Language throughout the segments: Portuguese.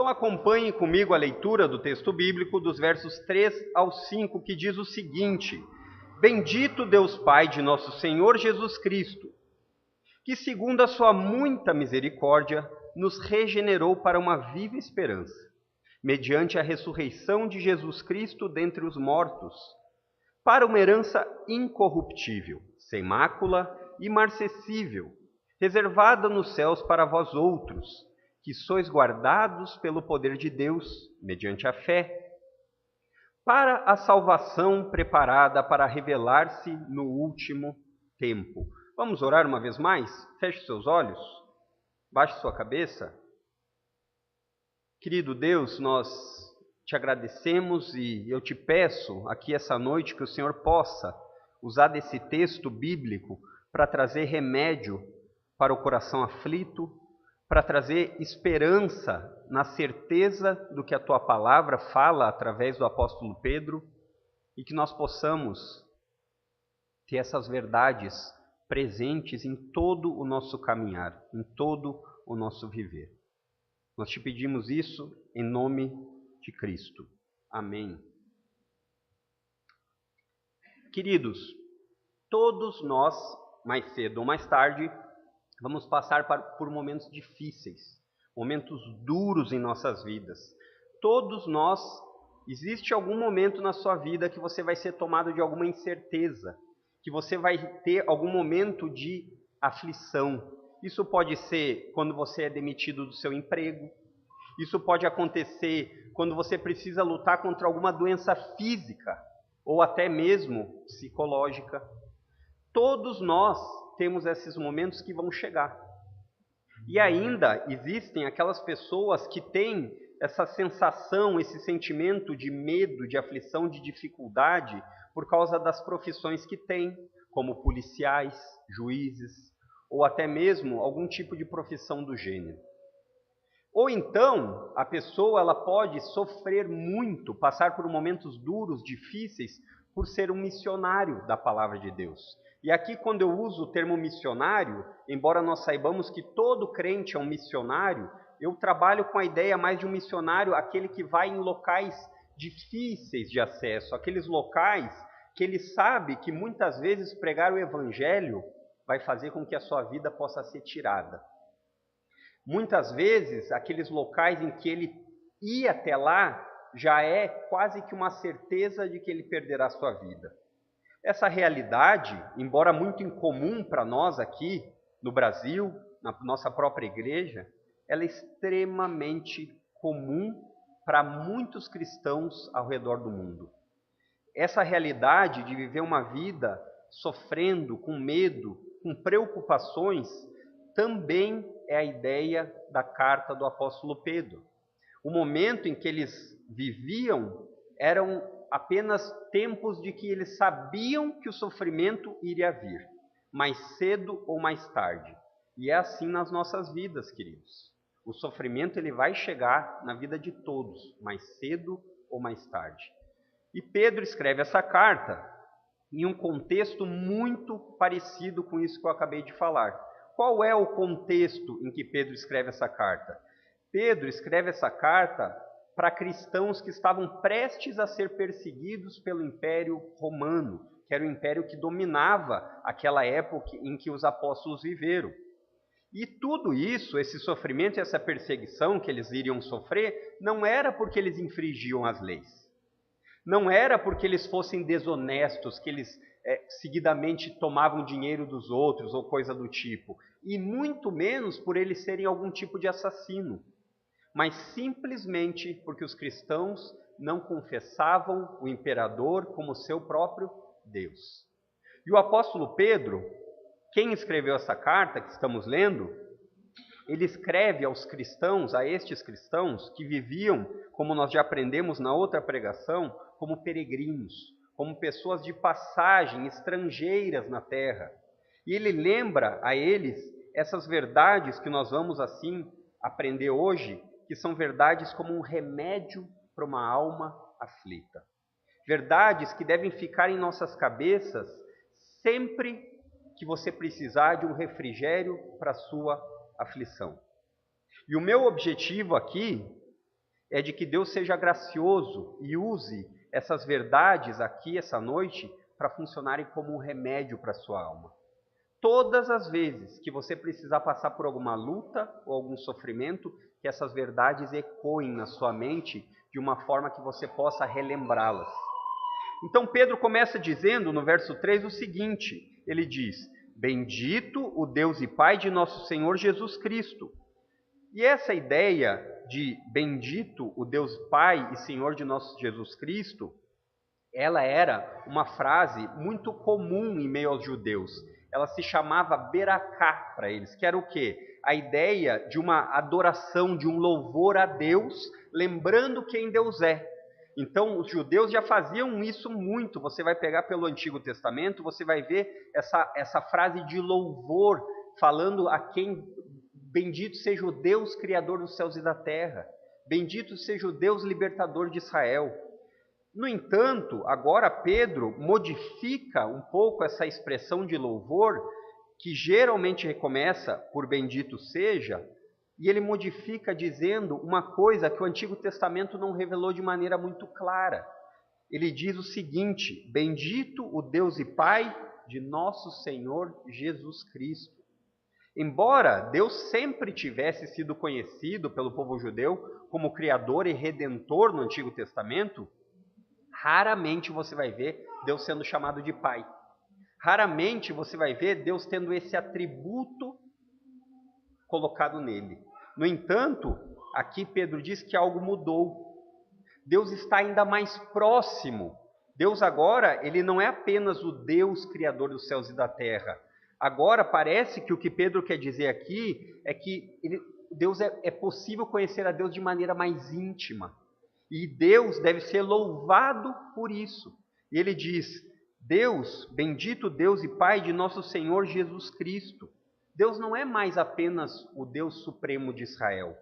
Então acompanhe comigo a leitura do texto bíblico dos versos 3 ao 5, que diz o seguinte: Bendito Deus Pai de nosso Senhor Jesus Cristo, que segundo a sua muita misericórdia, nos regenerou para uma viva esperança, mediante a ressurreição de Jesus Cristo dentre os mortos, para uma herança incorruptível, sem mácula, imarcessível, reservada nos céus para vós outros, que sois guardados pelo poder de Deus, mediante a fé, para a salvação preparada para revelar-se no último tempo. Vamos orar uma vez mais? Feche seus olhos, baixe sua cabeça. Querido Deus, nós te agradecemos e eu te peço aqui essa noite que o Senhor possa usar desse texto bíblico para trazer remédio para o coração aflito, para trazer esperança na certeza do que a Tua palavra fala através do apóstolo Pedro e que nós possamos ter essas verdades presentes em todo o nosso caminhar, em todo o nosso viver. Nós te pedimos isso em nome de Cristo. Amém. Queridos, todos nós, mais cedo ou mais tarde, vamos passar por momentos difíceis, momentos duros em nossas vidas. Todos nós, existe algum momento na sua vida que você vai ser tomado de alguma incerteza, que você vai ter algum momento de aflição. Isso pode ser quando você é demitido do seu emprego. Isso pode acontecer quando você precisa lutar contra alguma doença física ou até mesmo psicológica. Todos nós temos esses momentos que vão chegar. E ainda existem aquelas pessoas que têm essa sensação, esse sentimento de medo, de aflição, de dificuldade por causa das profissões que têm, como policiais, juízes, ou até mesmo algum tipo de profissão do gênero. Ou então, a pessoa ela pode sofrer muito, passar por momentos duros, difíceis, por ser um missionário da palavra de Deus. E aqui, quando eu uso o termo missionário, embora nós saibamos que todo crente é um missionário, eu trabalho com a ideia mais de um missionário, aquele que vai em locais difíceis de acesso, aqueles locais que ele sabe que muitas vezes pregar o evangelho vai fazer com que a sua vida possa ser tirada. Muitas vezes, aqueles locais em que ele ia até lá, já é quase que uma certeza de que ele perderá a sua vida. Essa realidade, embora muito incomum para nós aqui no Brasil, na nossa própria igreja, ela é extremamente comum para muitos cristãos ao redor do mundo. Essa realidade de viver uma vida sofrendo, com medo, com preocupações, também é a ideia da carta do apóstolo Pedro. O momento em que eles viviam eram apenas tempos de que eles sabiam que o sofrimento iria vir, mais cedo ou mais tarde. E é assim nas nossas vidas, queridos. O sofrimento ele vai chegar na vida de todos, mais cedo ou mais tarde. E Pedro escreve essa carta em um contexto muito parecido com isso que eu acabei de falar. Qual é o contexto em que Pedro escreve essa carta? Pedro escreve essa carta para cristãos que estavam prestes a ser perseguidos pelo Império Romano, que era o império que dominava aquela época em que os apóstolos viveram. E tudo isso, esse sofrimento e essa perseguição que eles iriam sofrer, não era porque eles infringiam as leis. Não era porque eles fossem desonestos, que eles seguidamente tomavam dinheiro dos outros ou coisa do tipo. E muito menos por eles serem algum tipo de assassino. Mas simplesmente porque os cristãos não confessavam o imperador como seu próprio Deus. E o apóstolo Pedro, quem escreveu essa carta que estamos lendo, ele escreve aos cristãos, a estes cristãos que viviam, como nós já aprendemos na outra pregação, como peregrinos, como pessoas de passagem, estrangeiras na terra. E ele lembra a eles essas verdades que nós vamos assim aprender hoje, que são verdades como um remédio para uma alma aflita. Verdades que devem ficar em nossas cabeças sempre que você precisar de um refrigério para a sua aflição. E o meu objetivo aqui é de que Deus seja gracioso e use essas verdades aqui, essa noite, para funcionarem como um remédio para a sua alma. Todas as vezes que você precisar passar por alguma luta ou algum sofrimento, que essas verdades ecoem na sua mente de uma forma que você possa relembrá-las. Então Pedro começa dizendo no verso 3 o seguinte, ele diz: bendito o Deus e Pai de nosso Senhor Jesus Cristo. E essa ideia de bendito o Deus Pai e Senhor de nosso Jesus Cristo, ela era uma frase muito comum em meio aos judeus. Ela se chamava Beraká para eles, que era o quê? A ideia de uma adoração, de um louvor a Deus, lembrando quem Deus é. Então, os judeus já faziam isso muito. Você vai pegar pelo Antigo Testamento, você vai ver essa frase de louvor, falando a quem: bendito seja o Deus Criador dos céus e da terra. Bendito seja o Deus Libertador de Israel. No entanto, agora Pedro modifica um pouco essa expressão de louvor, que geralmente recomeça por bendito seja, e ele modifica dizendo uma coisa que o Antigo Testamento não revelou de maneira muito clara. Ele diz o seguinte: bendito o Deus e Pai de nosso Senhor Jesus Cristo. Embora Deus sempre tivesse sido conhecido pelo povo judeu como Criador e Redentor no Antigo Testamento, raramente você vai ver Deus sendo chamado de Pai. Raramente você vai ver Deus tendo esse atributo colocado nele. No entanto, aqui Pedro diz que algo mudou. Deus está ainda mais próximo. Deus agora, ele não é apenas o Deus Criador dos céus e da terra. Agora parece que o que Pedro quer dizer aqui é que Deus é possível conhecer a Deus de maneira mais íntima. E Deus deve ser louvado por isso. E ele diz: Deus, bendito Deus e Pai de nosso Senhor Jesus Cristo. Deus não é mais apenas o Deus Supremo de Israel.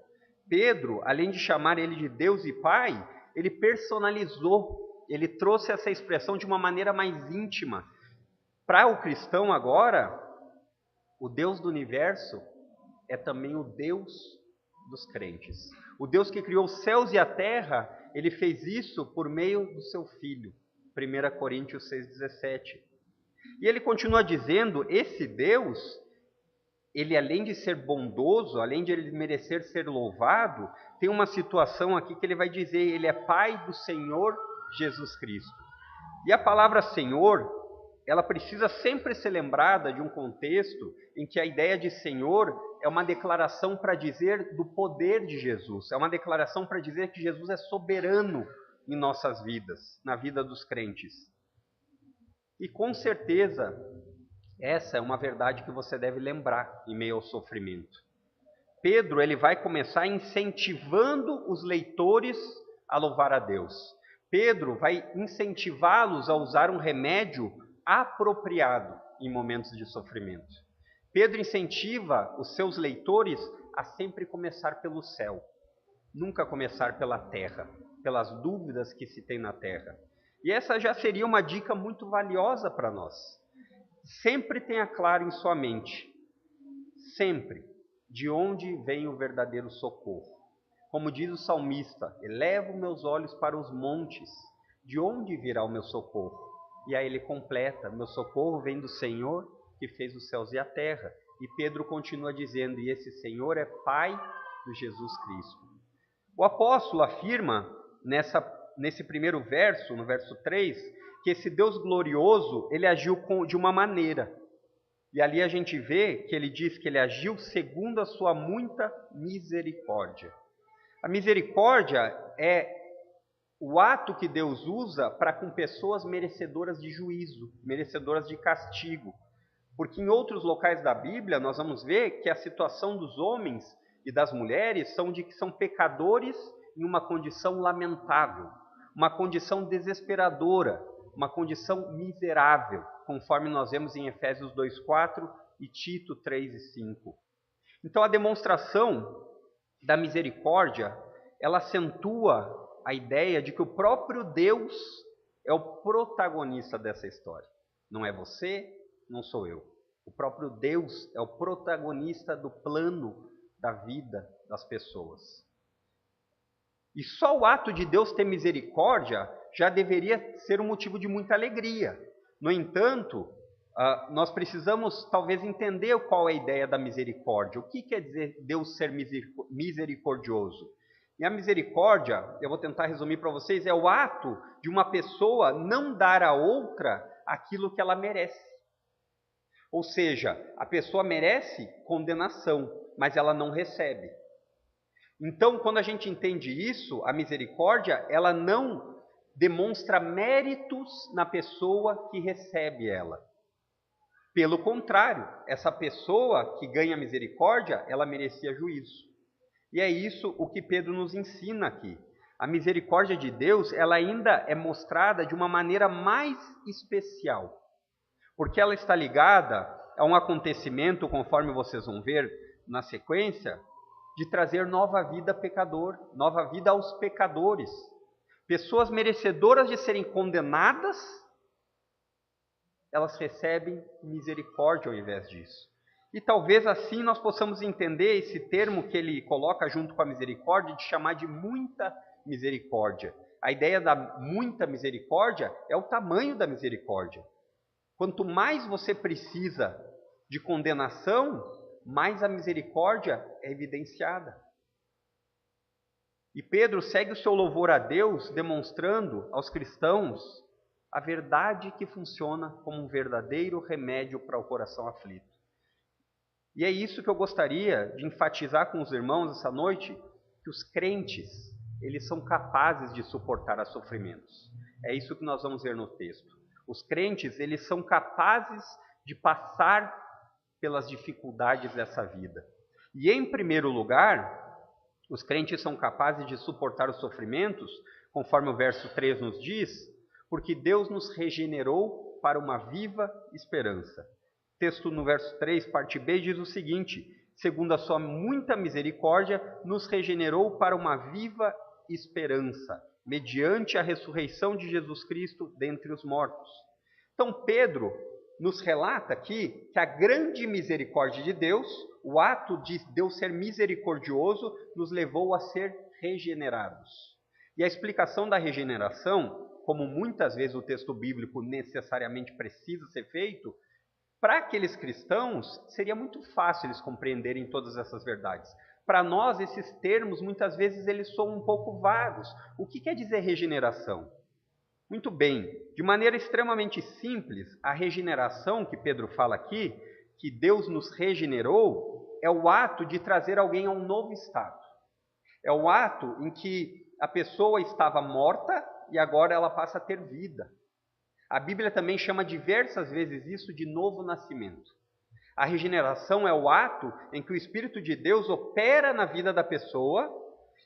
Pedro, além de chamar ele de Deus e Pai, ele personalizou, ele trouxe essa expressão de uma maneira mais íntima. Para o cristão agora, o Deus do universo é também o Deus dos crentes. O Deus que criou os céus e a terra, ele fez isso por meio do seu Filho. 1 Coríntios 6,17. E ele continua dizendo, esse Deus, ele além de ser bondoso, além de ele merecer ser louvado, tem uma situação aqui que ele vai dizer, ele é Pai do Senhor Jesus Cristo. E a palavra Senhor, ela precisa sempre ser lembrada de um contexto em que a ideia de Senhor é uma declaração para dizer do poder de Jesus, é uma declaração para dizer que Jesus é soberano em nossas vidas, na vida dos crentes. E com certeza, essa é uma verdade que você deve lembrar em meio ao sofrimento. Pedro, ele vai começar incentivando os leitores a louvar a Deus. Pedro vai incentivá-los a usar um remédio apropriado em momentos de sofrimento. Pedro incentiva os seus leitores a sempre começar pelo céu, nunca começar pela terra, pelas dúvidas que se tem na terra. E essa já seria uma dica muito valiosa para nós. Sempre tenha claro em sua mente, sempre, de onde vem o verdadeiro socorro. Como diz o salmista, elevo meus olhos para os montes, de onde virá o meu socorro? E aí ele completa, meu socorro vem do Senhor que fez os céus e a terra. E Pedro continua dizendo, e esse Senhor é Pai de Jesus Cristo. O apóstolo afirma nesse primeiro verso, no verso 3, que esse Deus glorioso, ele agiu de uma maneira. E ali a gente vê que ele diz que ele agiu segundo a sua muita misericórdia. A misericórdia é o ato que Deus usa para com pessoas merecedoras de juízo, merecedoras de castigo. Porque em outros locais da Bíblia nós vamos ver que a situação dos homens e das mulheres são de que são pecadores em uma condição lamentável, uma condição desesperadora, uma condição miserável, conforme nós vemos em Efésios 2:4 e Tito 3:5. Então a demonstração da misericórdia, ela acentua a ideia de que o próprio Deus é o protagonista dessa história. Não é você, não sou eu. O próprio Deus é o protagonista do plano da vida das pessoas. E só o ato de Deus ter misericórdia já deveria ser um motivo de muita alegria. No entanto, nós precisamos talvez entender qual é a ideia da misericórdia. O que quer dizer Deus ser misericordioso? E a misericórdia, eu vou tentar resumir para vocês, é o ato de uma pessoa não dar a outra aquilo que ela merece. Ou seja, a pessoa merece condenação, mas ela não recebe. Então, quando a gente entende isso, a misericórdia, ela não demonstra méritos na pessoa que recebe ela. Pelo contrário, essa pessoa que ganha misericórdia, ela merecia juízo. E é isso o que Pedro nos ensina aqui. A misericórdia de Deus, ela ainda é mostrada de uma maneira mais especial, porque ela está ligada a um acontecimento, conforme vocês vão ver na sequência, de trazer nova vida ao pecador, nova vida aos pecadores. Pessoas merecedoras de serem condenadas, elas recebem misericórdia ao invés disso. E talvez assim nós possamos entender esse termo que ele coloca junto com a misericórdia, de chamar de muita misericórdia. A ideia da muita misericórdia é o tamanho da misericórdia. Quanto mais você precisa de condenação, mais a misericórdia é evidenciada. E Pedro segue o seu louvor a Deus, demonstrando aos cristãos a verdade que funciona como um verdadeiro remédio para o coração aflito. E é isso que eu gostaria de enfatizar com os irmãos essa noite, que os crentes, eles são capazes de suportar os sofrimentos. É isso que nós vamos ver no texto. Os crentes, eles são capazes de passar pelas dificuldades dessa vida. E em primeiro lugar, os crentes são capazes de suportar os sofrimentos, conforme o verso 3 nos diz, porque Deus nos regenerou para uma viva esperança. O texto no verso 3, parte B, diz o seguinte: segundo a sua muita misericórdia, nos regenerou para uma viva esperança, mediante a ressurreição de Jesus Cristo dentre os mortos. Então Pedro nos relata aqui que a grande misericórdia de Deus, o ato de Deus ser misericordioso, nos levou a ser regenerados. E a explicação da regeneração, como muitas vezes o texto bíblico necessariamente precisa ser feito, para aqueles cristãos seria muito fácil eles compreenderem todas essas verdades. Para nós, esses termos, muitas vezes, eles são um pouco vagos. O que quer dizer regeneração? Muito bem, de maneira extremamente simples, a regeneração que Pedro fala aqui, que Deus nos regenerou, é o ato de trazer alguém a um novo estado. É o ato em que a pessoa estava morta e agora ela passa a ter vida. A Bíblia também chama diversas vezes isso de novo nascimento. A regeneração é o ato em que o Espírito de Deus opera na vida da pessoa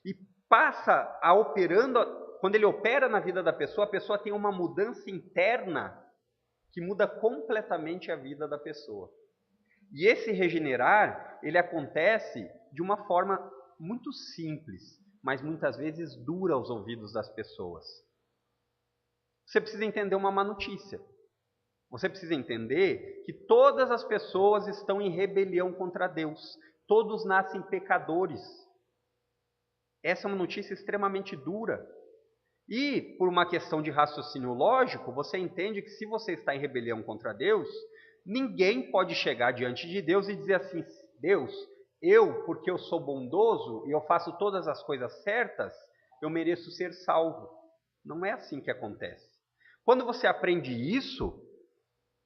e passa a operando. Quando ele opera na vida da pessoa, a pessoa tem uma mudança interna que muda completamente a vida da pessoa. E esse regenerar, ele acontece de uma forma muito simples, mas muitas vezes dura aos ouvidos das pessoas. Você precisa entender uma má notícia. Você precisa entender que todas as pessoas estão em rebelião contra Deus. Todos nascem pecadores. Essa é uma notícia extremamente dura. E, por uma questão de raciocínio lógico, você entende que se você está em rebelião contra Deus, ninguém pode chegar diante de Deus e dizer assim: Deus, porque eu sou bondoso e eu faço todas as coisas certas, eu mereço ser salvo. Não é assim que acontece. Quando você aprende isso,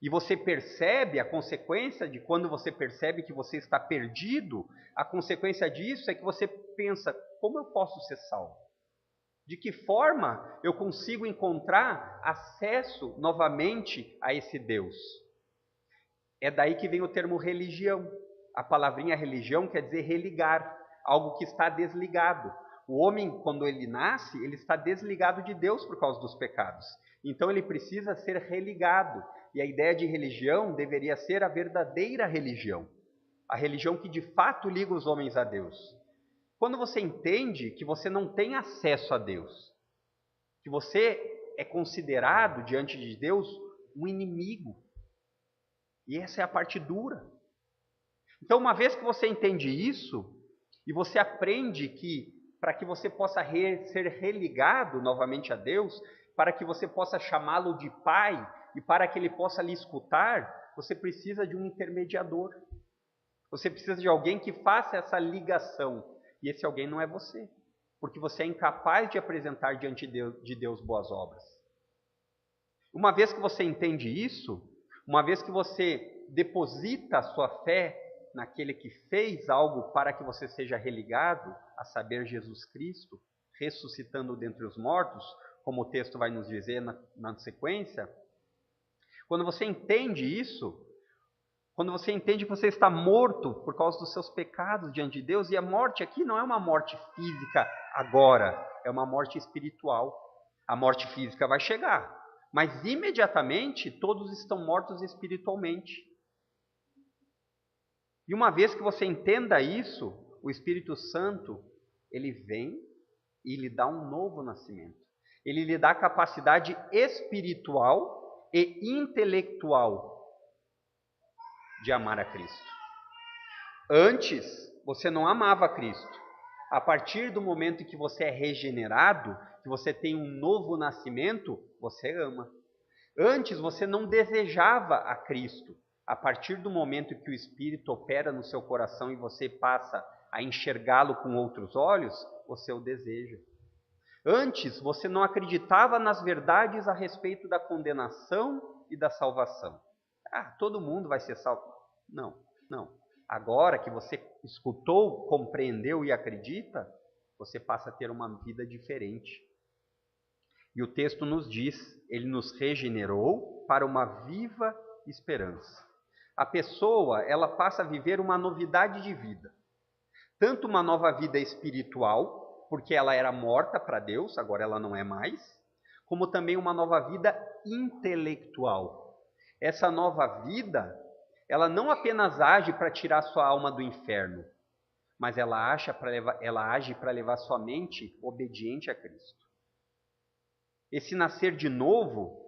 e você percebe a consequência de quando você percebe que você está perdido, a consequência disso é que você pensa: como eu posso ser salvo? De que forma eu consigo encontrar acesso novamente a esse Deus? É daí que vem o termo religião. A palavrinha religião quer dizer religar, algo que está desligado. O homem, quando ele nasce, ele está desligado de Deus por causa dos pecados. Então ele precisa ser religado. E a ideia de religião deveria ser a verdadeira religião. A religião que de fato liga os homens a Deus. Quando você entende que você não tem acesso a Deus, que você é considerado diante de Deus um inimigo. E essa é a parte dura. Então, uma vez que você entende isso, e você aprende que para que você possa ser religado novamente a Deus, para que você possa chamá-lo de Pai e para que Ele possa lhe escutar, você precisa de um intermediador. Você precisa de alguém que faça essa ligação. E esse alguém não é você, porque você é incapaz de apresentar diante de Deus boas obras. Uma vez que você entende isso, uma vez que você deposita a sua fé naquele que fez algo para que você seja religado, a saber, Jesus Cristo, ressuscitando dentre os mortos, como o texto vai nos dizer na sequência, quando você entende isso, quando você entende que você está morto por causa dos seus pecados diante de Deus, e a morte aqui não é uma morte física agora, é uma morte espiritual. A morte física vai chegar, mas imediatamente todos estão mortos espiritualmente. E uma vez que você entenda isso, o Espírito Santo, ele vem e lhe dá um novo nascimento. Ele lhe dá capacidade espiritual e intelectual de amar a Cristo. Antes, você não amava a Cristo. A partir do momento em que você é regenerado, que você tem um novo nascimento, você ama. Antes, você não desejava a Cristo. A partir do momento que o Espírito opera no seu coração e você passa a enxergá-lo com outros olhos, você o deseja. Antes, você não acreditava nas verdades a respeito da condenação e da salvação. Todo mundo vai ser salvo. Não. Agora que você escutou, compreendeu e acredita, você passa a ter uma vida diferente. E o texto nos diz, ele nos regenerou para uma viva esperança. A pessoa, ela passa a viver uma novidade de vida. Tanto uma nova vida espiritual, porque ela era morta para Deus, agora ela não é mais, como também uma nova vida intelectual. Essa nova vida, ela não apenas age para tirar sua alma do inferno, mas ela age para levar sua mente obediente a Cristo. Esse nascer de novo,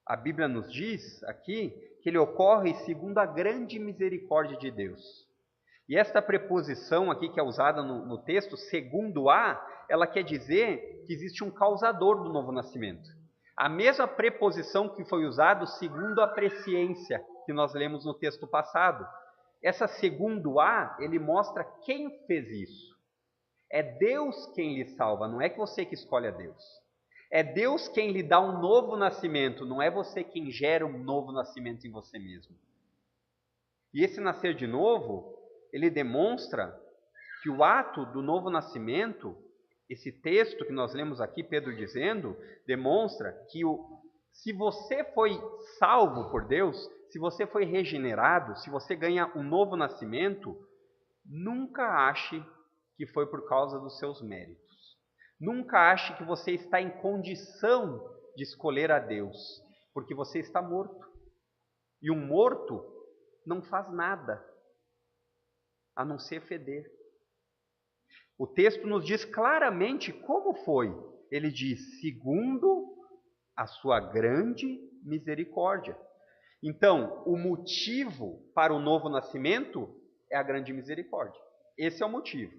a Bíblia nos diz aqui, que ele ocorre segundo a grande misericórdia de Deus. E esta preposição aqui que é usada no texto, segundo a, ela quer dizer que existe um causador do novo nascimento. A mesma preposição que foi usada segundo a presciência, que nós lemos no texto passado. Essa segundo a, ele mostra quem fez isso. É Deus quem lhe salva, não é que você que escolhe a Deus. É Deus quem lhe dá um novo nascimento, não é você quem gera um novo nascimento em você mesmo. E esse nascer de novo, ele demonstra que o ato do novo nascimento, esse texto que nós lemos aqui, Pedro dizendo, demonstra que se você foi salvo por Deus, se você foi regenerado, se você ganha um novo nascimento, nunca ache que foi por causa dos seus méritos. Nunca ache que você está em condição de escolher a Deus, porque você está morto. E um morto não faz nada, a não ser feder. O texto nos diz claramente como foi. Ele diz, segundo a sua grande misericórdia. Então, o motivo para o novo nascimento é a grande misericórdia. Esse é o motivo.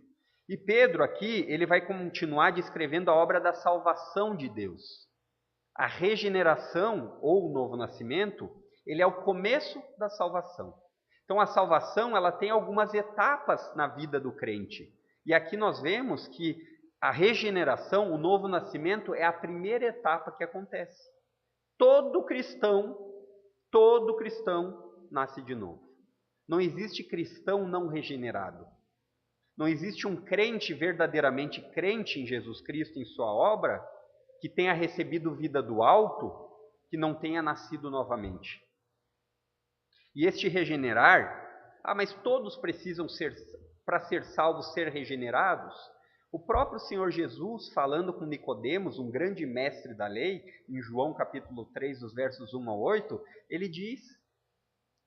E Pedro aqui, ele vai continuar descrevendo a obra da salvação de Deus. A regeneração, ou o novo nascimento, ele é o começo da salvação. Então a salvação, ela tem algumas etapas na vida do crente. E aqui nós vemos que a regeneração, o novo nascimento, é a primeira etapa que acontece. Todo cristão nasce de novo. Não existe cristão não regenerado. Não existe um crente verdadeiramente crente em Jesus Cristo, em sua obra, que tenha recebido vida do alto, que não tenha nascido novamente. E este regenerar, mas todos precisam para ser salvos, ser regenerados? O próprio Senhor Jesus, falando com Nicodemos, um grande mestre da lei, em João capítulo 3, os versos 1 a 8, ele diz,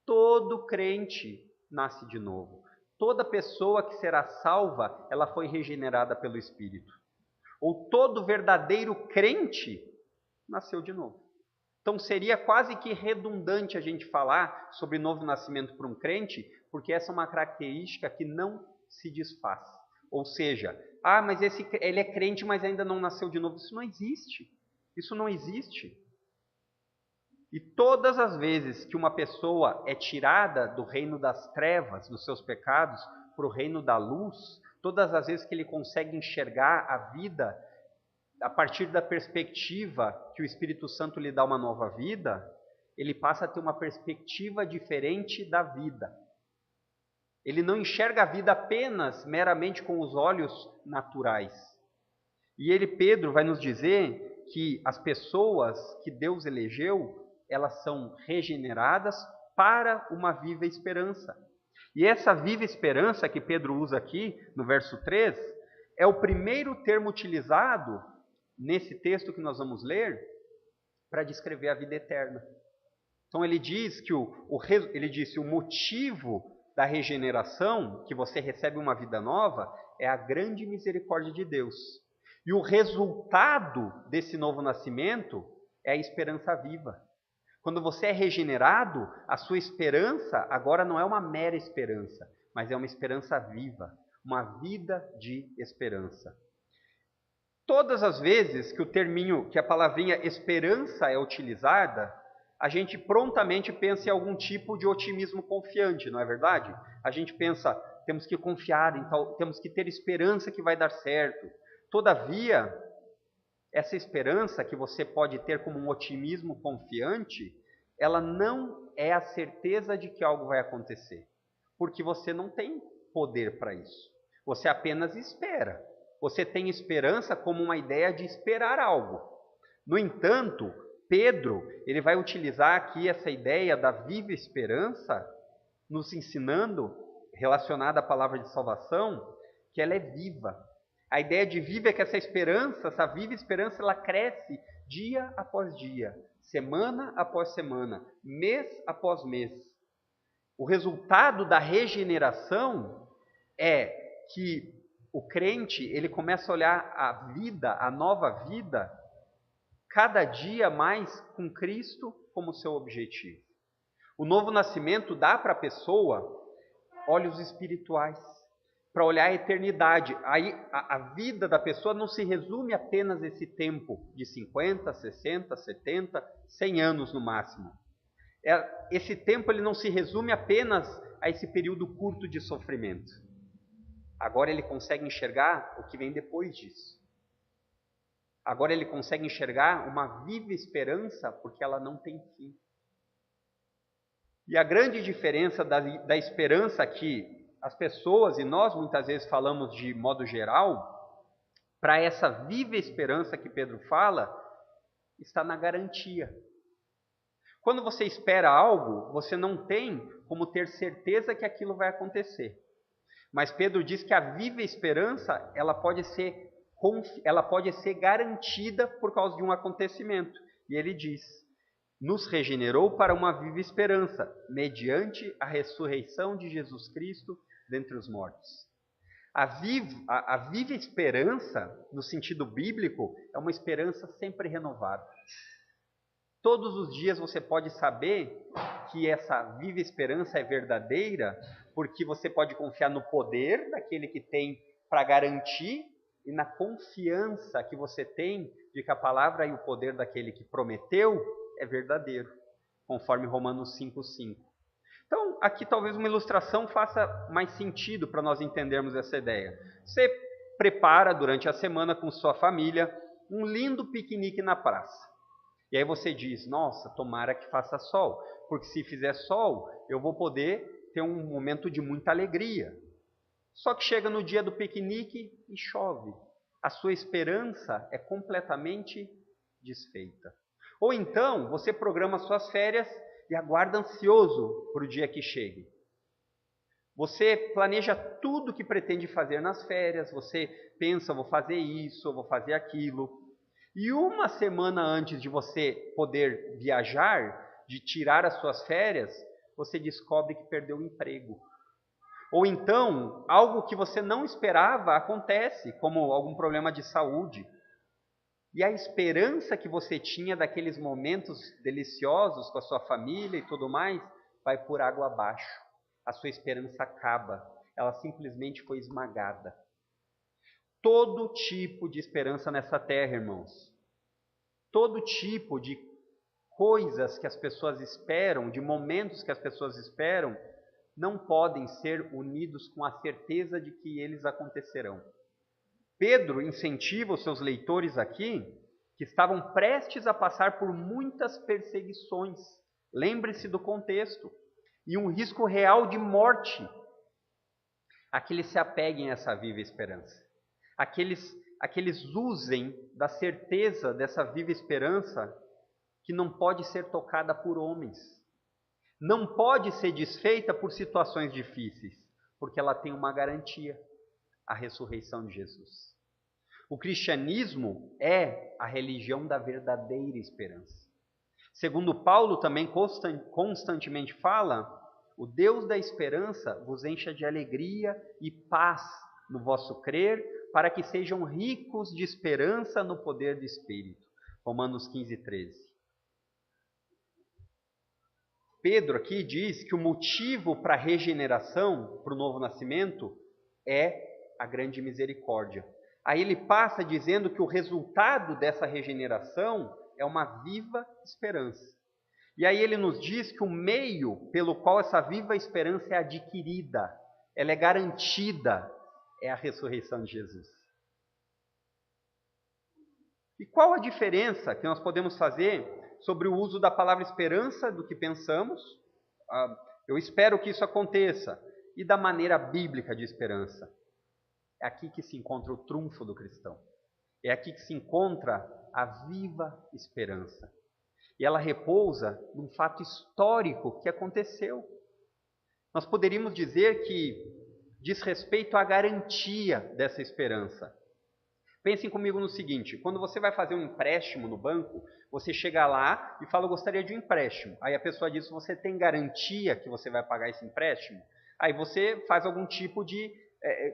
todo crente nasce de novo. Toda pessoa que será salva, ela foi regenerada pelo Espírito. Ou todo verdadeiro crente nasceu de novo. Então seria quase que redundante a gente falar sobre novo nascimento para um crente, porque essa é uma característica que não se desfaz. Ou seja, mas ele é crente, mas ainda não nasceu de novo. Isso não existe. Isso não existe. E todas as vezes que uma pessoa é tirada do reino das trevas, dos seus pecados, para o reino da luz, todas as vezes que ele consegue enxergar a vida a partir da perspectiva que o Espírito Santo lhe dá uma nova vida, ele passa a ter uma perspectiva diferente da vida. Ele não enxerga a vida apenas meramente com os olhos naturais. E Pedro, vai nos dizer que as pessoas que Deus elegeu, elas são regeneradas para uma viva esperança. E essa viva esperança que Pedro usa aqui, no verso 3, é o primeiro termo utilizado nesse texto que nós vamos ler para descrever a vida eterna. Então ele diz que ele disse o motivo da regeneração, que você recebe uma vida nova, é a grande misericórdia de Deus. E o resultado desse novo nascimento é a esperança viva. Quando você é regenerado, a sua esperança agora não é uma mera esperança, mas é uma esperança viva, uma vida de esperança. Todas as vezes que a palavrinha esperança é utilizada, a gente prontamente pensa em algum tipo de otimismo confiante, não é verdade? A gente pensa, temos que confiar, então, temos que ter esperança que vai dar certo. Todavia, essa esperança que você pode ter como um otimismo confiante, ela não é a certeza de que algo vai acontecer, porque você não tem poder para isso. Você apenas espera. Você tem esperança como uma ideia de esperar algo. No entanto, Pedro, ele vai utilizar aqui essa ideia da viva esperança, nos ensinando, relacionada à palavra de salvação, que ela é viva. A ideia de viva é que essa esperança, essa viva esperança, ela cresce dia após dia, semana após semana, mês após mês. O resultado da regeneração é que o crente, ele começa a olhar a vida, a nova vida, cada dia mais com Cristo como seu objetivo. O novo nascimento dá para a pessoa olhos espirituais, para olhar a eternidade. Aí a vida da pessoa não se resume apenas a esse tempo de 50, 60, 70, 100 anos no máximo. Esse tempo ele não se resume apenas a esse período curto de sofrimento. Agora ele consegue enxergar o que vem depois disso. Agora ele consegue enxergar uma viva esperança porque ela não tem fim. E a grande diferença da esperança que as pessoas, e nós muitas vezes falamos de modo geral, para essa viva esperança que Pedro fala, está na garantia. Quando você espera algo, você não tem como ter certeza que aquilo vai acontecer. Mas Pedro diz que a viva esperança, ela pode ser garantida por causa de um acontecimento. E ele diz, nos regenerou para uma viva esperança, mediante a ressurreição de Jesus Cristo dentre os mortos. A viva esperança, no sentido bíblico, é uma esperança sempre renovada. Todos os dias você pode saber que essa viva esperança é verdadeira, porque você pode confiar no poder daquele que tem para garantir e na confiança que você tem de que a palavra e o poder daquele que prometeu é verdadeiro, conforme Romanos 5:5. Então, aqui talvez uma ilustração faça mais sentido para nós entendermos essa ideia. Você prepara durante a semana com sua família um lindo piquenique na praça. E aí você diz, nossa, tomara que faça sol, porque se fizer sol, eu vou poder ter um momento de muita alegria. Só que chega no dia do piquenique e chove. A sua esperança é completamente desfeita. Ou então, você programa suas férias e aguarda ansioso para o dia que chegue. Você planeja tudo o que pretende fazer nas férias, você pensa, vou fazer isso, vou fazer aquilo. E uma semana antes de você poder viajar, de tirar as suas férias, você descobre que perdeu o emprego. Ou então, algo que você não esperava acontece, como algum problema de saúde. E a esperança que você tinha daqueles momentos deliciosos com a sua família e tudo mais, vai por água abaixo. A sua esperança acaba. Ela simplesmente foi esmagada. todo tipo de esperança nessa terra, irmãos. Todo tipo de coisas que as pessoas esperam, de momentos que as pessoas esperam, não podem ser unidos com a certeza de que eles acontecerão. Pedro incentiva os seus leitores aqui, que estavam prestes a passar por muitas perseguições. Lembre-se do contexto. E um risco real de morte, a que eles se apeguem a essa viva esperança. A que eles usem da certeza dessa viva esperança que não pode ser tocada por homens. Não pode ser desfeita por situações difíceis, porque ela tem uma garantia, a ressurreição de Jesus. O cristianismo é a religião da verdadeira esperança. Segundo Paulo também constantemente fala, o Deus da esperança vos encha de alegria e paz no vosso crer, para que sejam ricos de esperança no poder do Espírito. Romanos 15, 13. Pedro aqui diz que o motivo para a regeneração, para o novo nascimento, é a grande misericórdia. Aí ele passa dizendo que o resultado dessa regeneração é uma viva esperança. E aí ele nos diz que o meio pelo qual essa viva esperança é adquirida, ela é garantida, é a ressurreição de Jesus. E qual a diferença que nós podemos fazer sobre o uso da palavra esperança do que pensamos? Eu espero que isso aconteça. E da maneira bíblica de esperança. É aqui que se encontra o trunfo do cristão. É aqui que se encontra a viva esperança. E ela repousa num fato histórico que aconteceu. Nós poderíamos dizer que diz respeito à garantia dessa esperança. Pensem comigo no seguinte, quando você vai fazer um empréstimo no banco, você chega lá e fala, eu gostaria de um empréstimo. Aí a pessoa diz, você tem garantia que você vai pagar esse empréstimo? Aí você faz algum tipo de,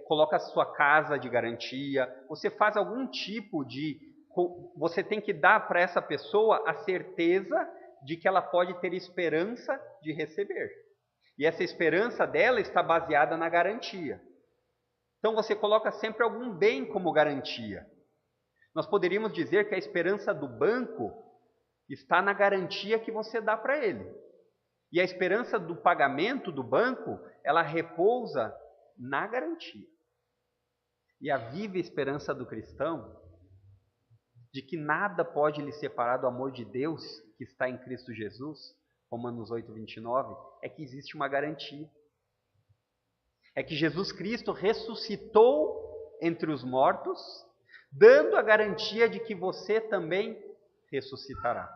coloca a sua casa de garantia, você faz algum tipo de, você tem que dar para essa pessoa a certeza de que ela pode ter esperança de receber. E essa esperança dela está baseada na garantia. Então você coloca sempre algum bem como garantia. Nós poderíamos dizer que a esperança do banco está na garantia que você dá para ele. E a esperança do pagamento do banco, ela repousa na garantia. E a viva esperança do cristão, de que nada pode lhe separar do amor de Deus que está em Cristo Jesus, Romanos 8, 29, é que existe uma garantia. É que Jesus Cristo ressuscitou entre os mortos, dando a garantia de que você também ressuscitará.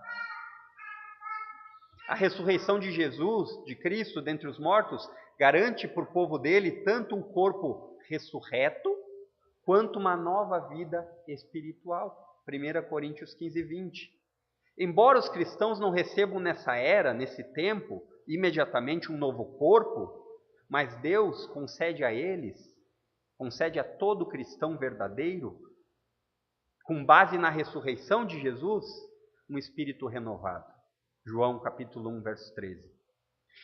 A ressurreição de Jesus, de Cristo, dentre os mortos, garante para o povo dele tanto um corpo ressurreto, quanto uma nova vida espiritual. 1 Coríntios 15, 20. Embora os cristãos não recebam nessa era, nesse tempo, imediatamente um novo corpo, mas Deus concede a eles, concede a todo cristão verdadeiro, com base na ressurreição de Jesus, um espírito renovado. João capítulo 1, verso 13.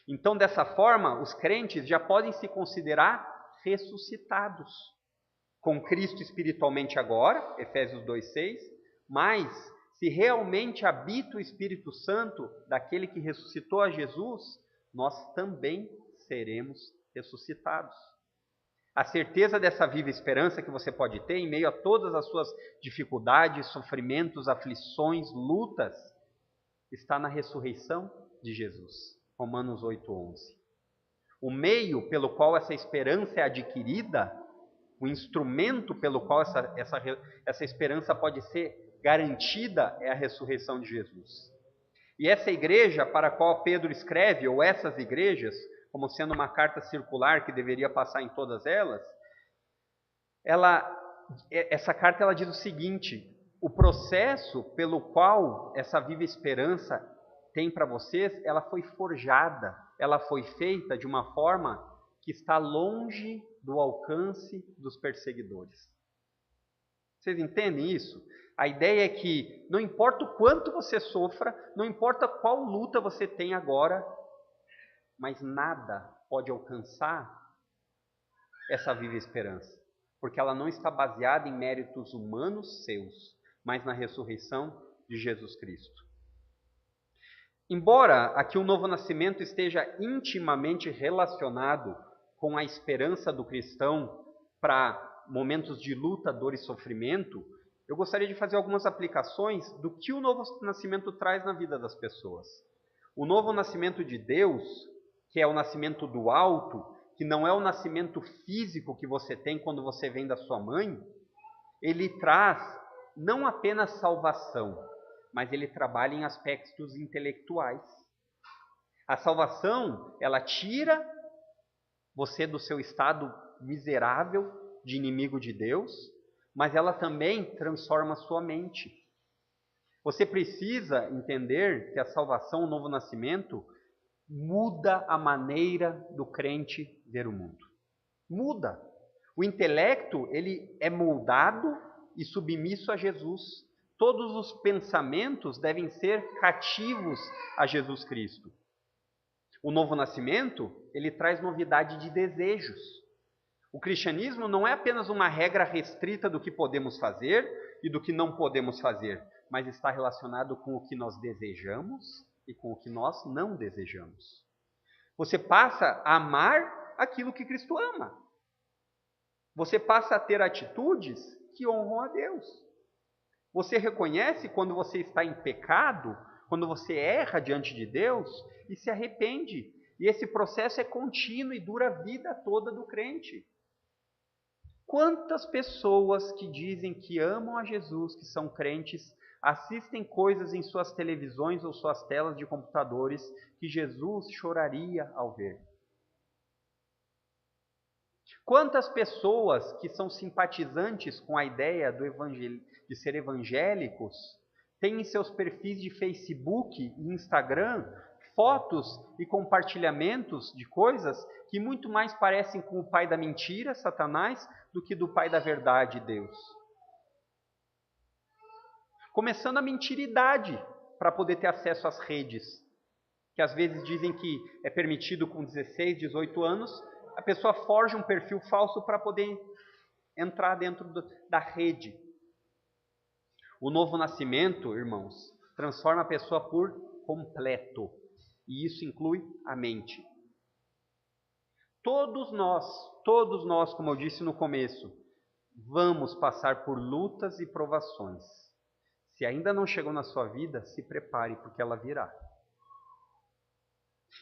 Então, dessa forma, os crentes já podem se considerar ressuscitados, com Cristo espiritualmente agora, Efésios 2, 6, mas se realmente habita o Espírito Santo daquele que ressuscitou a Jesus, nós também seremos ressuscitados. A certeza dessa viva esperança que você pode ter em meio a todas as suas dificuldades, sofrimentos, aflições, lutas, está na ressurreição de Jesus. Romanos 8, 11. O meio pelo qual essa esperança é adquirida, o instrumento pelo qual essa esperança pode ser garantida é a ressurreição de Jesus. E essa igreja para a qual Pedro escreve, ou essas igrejas, como sendo uma carta circular que deveria passar em todas elas, essa carta ela diz o seguinte: o processo pelo qual essa viva esperança tem para vocês, ela foi forjada, ela foi feita de uma forma que está longe do alcance dos perseguidores. Vocês entendem isso? A ideia é que não importa o quanto você sofra, não importa qual luta você tem agora, mas nada pode alcançar essa viva esperança. porque ela não está baseada em méritos humanos seus, mas na ressurreição de Jesus Cristo. Embora aqui o novo nascimento esteja intimamente relacionado com a esperança do cristão para momentos de luta, dor e sofrimento, eu gostaria de fazer algumas aplicações do que o novo nascimento traz na vida das pessoas. O novo nascimento de Deus, que é o nascimento do alto, que não é o nascimento físico que você tem quando você vem da sua mãe, ele traz não apenas salvação, mas ele trabalha em aspectos intelectuais. A salvação, ela tira você do seu estado miserável de inimigo de Deus, mas ela também transforma a sua mente. Você precisa entender que a salvação, o novo nascimento, muda a maneira do crente ver o mundo. Muda. O intelecto, ele é moldado e submisso a Jesus. Todos os pensamentos devem ser cativos a Jesus Cristo. O novo nascimento, ele traz novidade de desejos. O cristianismo não é apenas uma regra restrita do que podemos fazer e do que não podemos fazer, mas está relacionado com o que nós desejamos e com o que nós não desejamos. Você passa a amar aquilo que Cristo ama. Você passa a ter atitudes que honram a Deus. Você reconhece quando você está em pecado, quando você erra diante de Deus e se arrepende. E esse processo é contínuo e dura a vida toda do crente. Quantas pessoas que dizem que amam a Jesus, que são crentes, assistem coisas em suas televisões ou suas telas de computadores que Jesus choraria ao ver? Quantas pessoas que são simpatizantes com a ideia de ser evangélicos têm em seus perfis de Facebook e Instagram fotos e compartilhamentos de coisas que muito mais parecem com o pai da mentira, Satanás, do que do pai da verdade, Deus? Começando a mentiridade para poder ter acesso às redes, que às vezes dizem que é permitido com 16, 18 anos, a pessoa forja um perfil falso para poder entrar dentro da rede. O novo nascimento, irmãos, transforma a pessoa por completo, e isso inclui a mente. Todos nós, como eu disse no começo, vamos passar por lutas e provações. Se ainda não chegou na sua vida, se prepare, porque ela virá.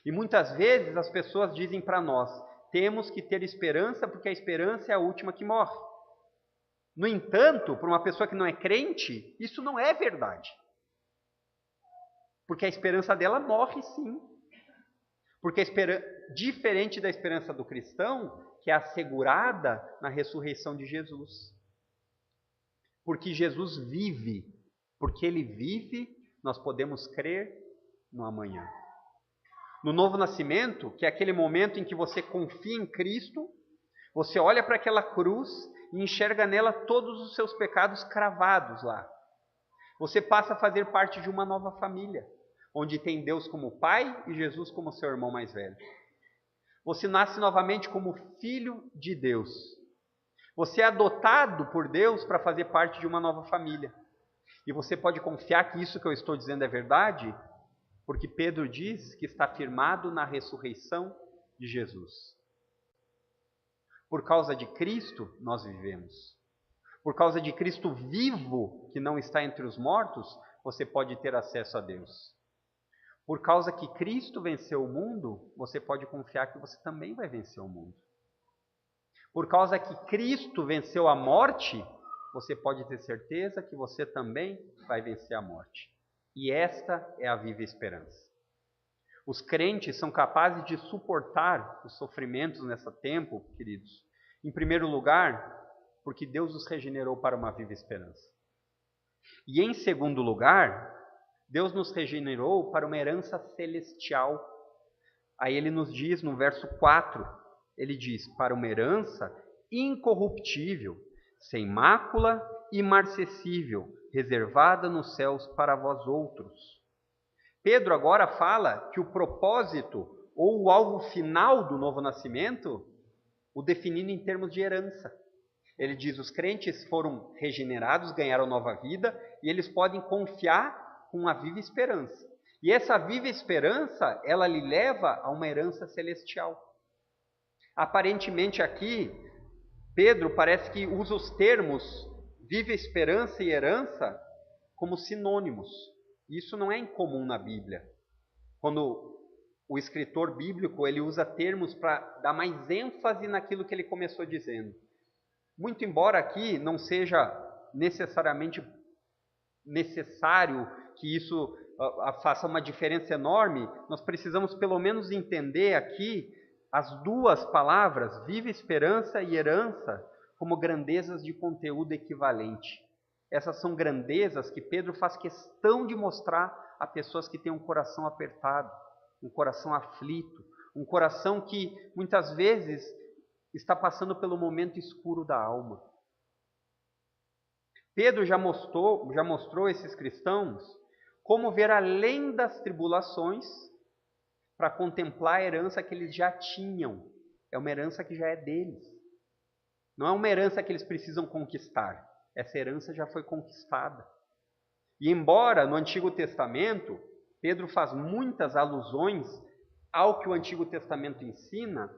E muitas vezes as pessoas dizem para nós, temos que ter esperança, porque a esperança é a última que morre. No entanto, para uma pessoa que não é crente, isso não é verdade. Porque a esperança dela morre sim. Porque diferente da esperança do cristão, que é assegurada na ressurreição de Jesus. Porque Jesus vive. Porque Ele vive, nós podemos crer no amanhã. No novo nascimento, que é aquele momento em que você confia em Cristo, você olha para aquela cruz e enxerga nela todos os seus pecados cravados lá. Você passa a fazer parte de uma nova família, onde tem Deus como pai e Jesus como seu irmão mais velho. Você nasce novamente como filho de Deus. Você é adotado por Deus para fazer parte de uma nova família. E você pode confiar que isso que eu estou dizendo é verdade, porque Pedro diz que está firmado na ressurreição de Jesus. Por causa de Cristo, nós vivemos. Por causa de Cristo vivo, que não está entre os mortos, você pode ter acesso a Deus. Por causa que Cristo venceu o mundo, você pode confiar que você também vai vencer o mundo. Por causa que Cristo venceu a morte, você pode ter certeza que você também vai vencer a morte. E esta é a viva esperança. Os crentes são capazes de suportar os sofrimentos nesse tempo, queridos. Em primeiro lugar, porque Deus os regenerou para uma viva esperança. E em segundo lugar, Deus nos regenerou para uma herança celestial. Aí ele nos diz no verso 4, ele diz, para uma herança incorruptível, sem mácula, imarcessível, reservada nos céus para vós outros. Pedro agora fala que o propósito ou o alvo final do novo nascimento, o definindo em termos de herança. Ele diz: os crentes foram regenerados, ganharam nova vida, e eles podem confiar com uma viva esperança. E essa viva esperança, ela lhe leva a uma herança celestial. Aparentemente aqui, Pedro parece que usa os termos viva esperança e herança como sinônimos. Isso não é incomum na Bíblia. Quando o escritor bíblico ele usa termos para dar mais ênfase naquilo que ele começou dizendo. Muito embora aqui não seja necessariamente necessário que isso faça uma diferença enorme, nós precisamos pelo menos entender aqui as duas palavras, viva esperança e herança, como grandezas de conteúdo equivalente. Essas são grandezas que Pedro faz questão de mostrar a pessoas que têm um coração apertado, um coração aflito, um coração que muitas vezes está passando pelo momento escuro da alma. Pedro já mostrou a esses cristãos como ver além das tribulações para contemplar a herança que eles já tinham. É uma herança que já é deles. Não é uma herança que eles precisam conquistar. Essa herança já foi conquistada. E embora no Antigo Testamento, Pedro faz muitas alusões ao que o Antigo Testamento ensina,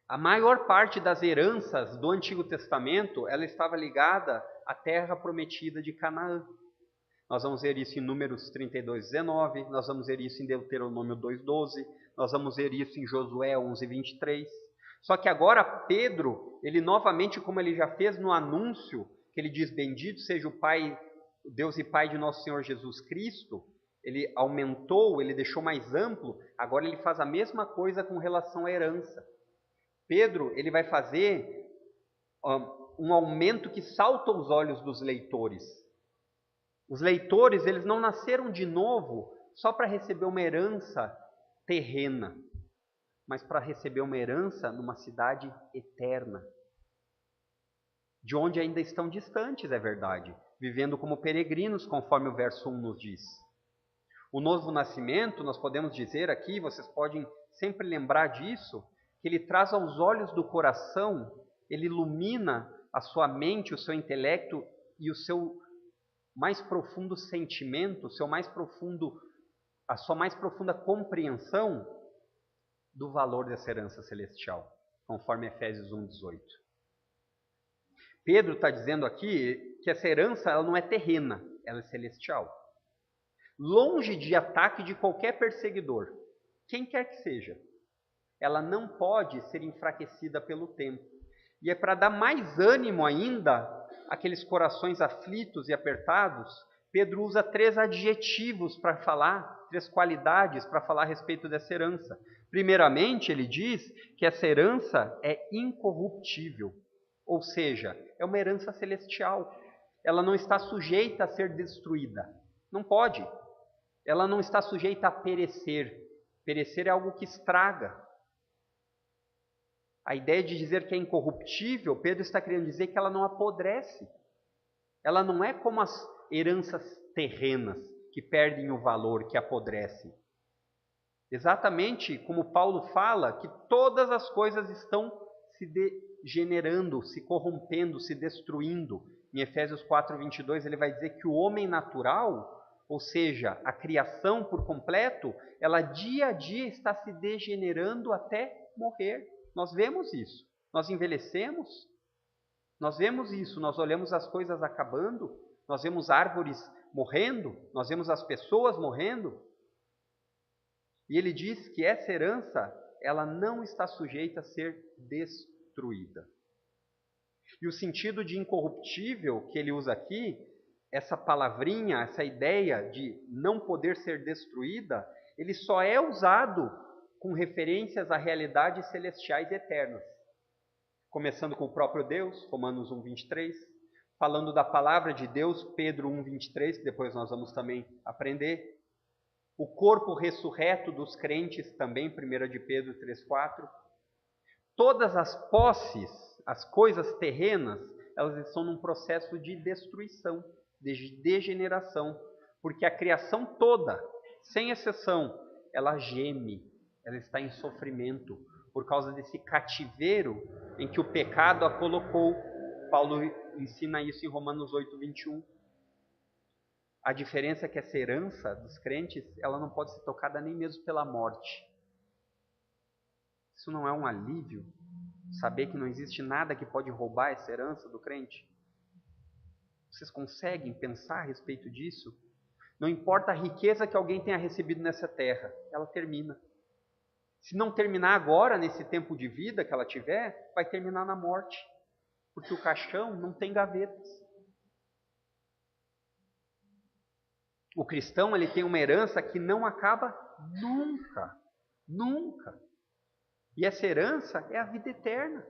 a maior parte das heranças do Antigo Testamento, ela estava ligada à terra prometida de Canaã. Nós vamos ver isso em Números 32:19, nós vamos ver isso em Deuteronômio 2:12, nós vamos ver isso em Josué 11:23. Só que agora Pedro, ele novamente, como ele já fez no anúncio, que ele diz: bendito seja o Pai, o Deus e Pai de nosso Senhor Jesus Cristo, ele aumentou, ele deixou mais amplo, agora ele faz a mesma coisa com relação à herança. Pedro, ele vai fazer um aumento que salta aos olhos dos leitores. Os leitores, eles não nasceram de novo só para receber uma herança terrena, mas para receber uma herança numa cidade eterna, de onde ainda estão distantes, é verdade, vivendo como peregrinos, conforme o verso 1 nos diz. O novo nascimento, nós podemos dizer aqui, vocês podem sempre lembrar disso, que ele traz aos olhos do coração, ele ilumina a sua mente, o seu intelecto e o seu mais profundo sentimento, a sua mais profunda compreensão do valor dessa herança celestial, conforme Efésios 1:18. Pedro está dizendo aqui que essa herança ela não é terrena, ela é celestial. Longe de ataque de qualquer perseguidor, quem quer que seja, ela não pode ser enfraquecida pelo tempo. E é para dar mais ânimo ainda àqueles corações aflitos e apertados, Pedro usa 3 adjetivos para falar, 3 qualidades para falar a respeito dessa herança. Primeiramente, ele diz que essa herança é incorruptível, ou seja, é uma herança celestial. Ela não está sujeita a ser destruída. Não pode. Ela não está sujeita a perecer. Perecer é algo que estraga. A ideia de dizer que é incorruptível, Pedro está querendo dizer que ela não apodrece. Ela não é como as heranças terrenas, que perdem o valor, que apodrecem. Exatamente como Paulo fala, que todas as coisas estão se degenerando, se corrompendo, se destruindo. Em Efésios 4:22 ele vai dizer que o homem natural, ou seja, a criação por completo, ela dia a dia está se degenerando até morrer. Nós vemos isso, nós envelhecemos, nós vemos isso, nós olhamos as coisas acabando, nós vemos árvores morrendo, nós vemos as pessoas morrendo. E ele diz que essa herança, ela não está sujeita a ser destruída. E o sentido de incorruptível que ele usa aqui, essa palavrinha, essa ideia de não poder ser destruída, ele só é usado com referências a realidades celestiais eternas. Começando com o próprio Deus, Romanos 1:23, falando da palavra de Deus, Pedro 1:23, que depois nós vamos também aprender. O corpo ressurreto dos crentes também, 1 de Pedro 3:4. Todas as posses, as coisas terrenas, elas estão num processo de destruição, de degeneração, porque a criação toda, sem exceção, ela geme, ela está em sofrimento, por causa desse cativeiro em que o pecado a colocou. Paulo ensina isso em Romanos 8, 21. A diferença é que essa herança dos crentes, ela não pode ser tocada nem mesmo pela morte. Isso não é um alívio? Saber que não existe nada que pode roubar essa herança do crente? Vocês conseguem pensar a respeito disso? Não importa a riqueza que alguém tenha recebido nessa terra, ela termina. Se não terminar agora, nesse tempo de vida que ela tiver, vai terminar na morte. Porque o caixão não tem gavetas. O cristão, ele tem uma herança que não acaba nunca. Nunca. E essa herança é a vida eterna.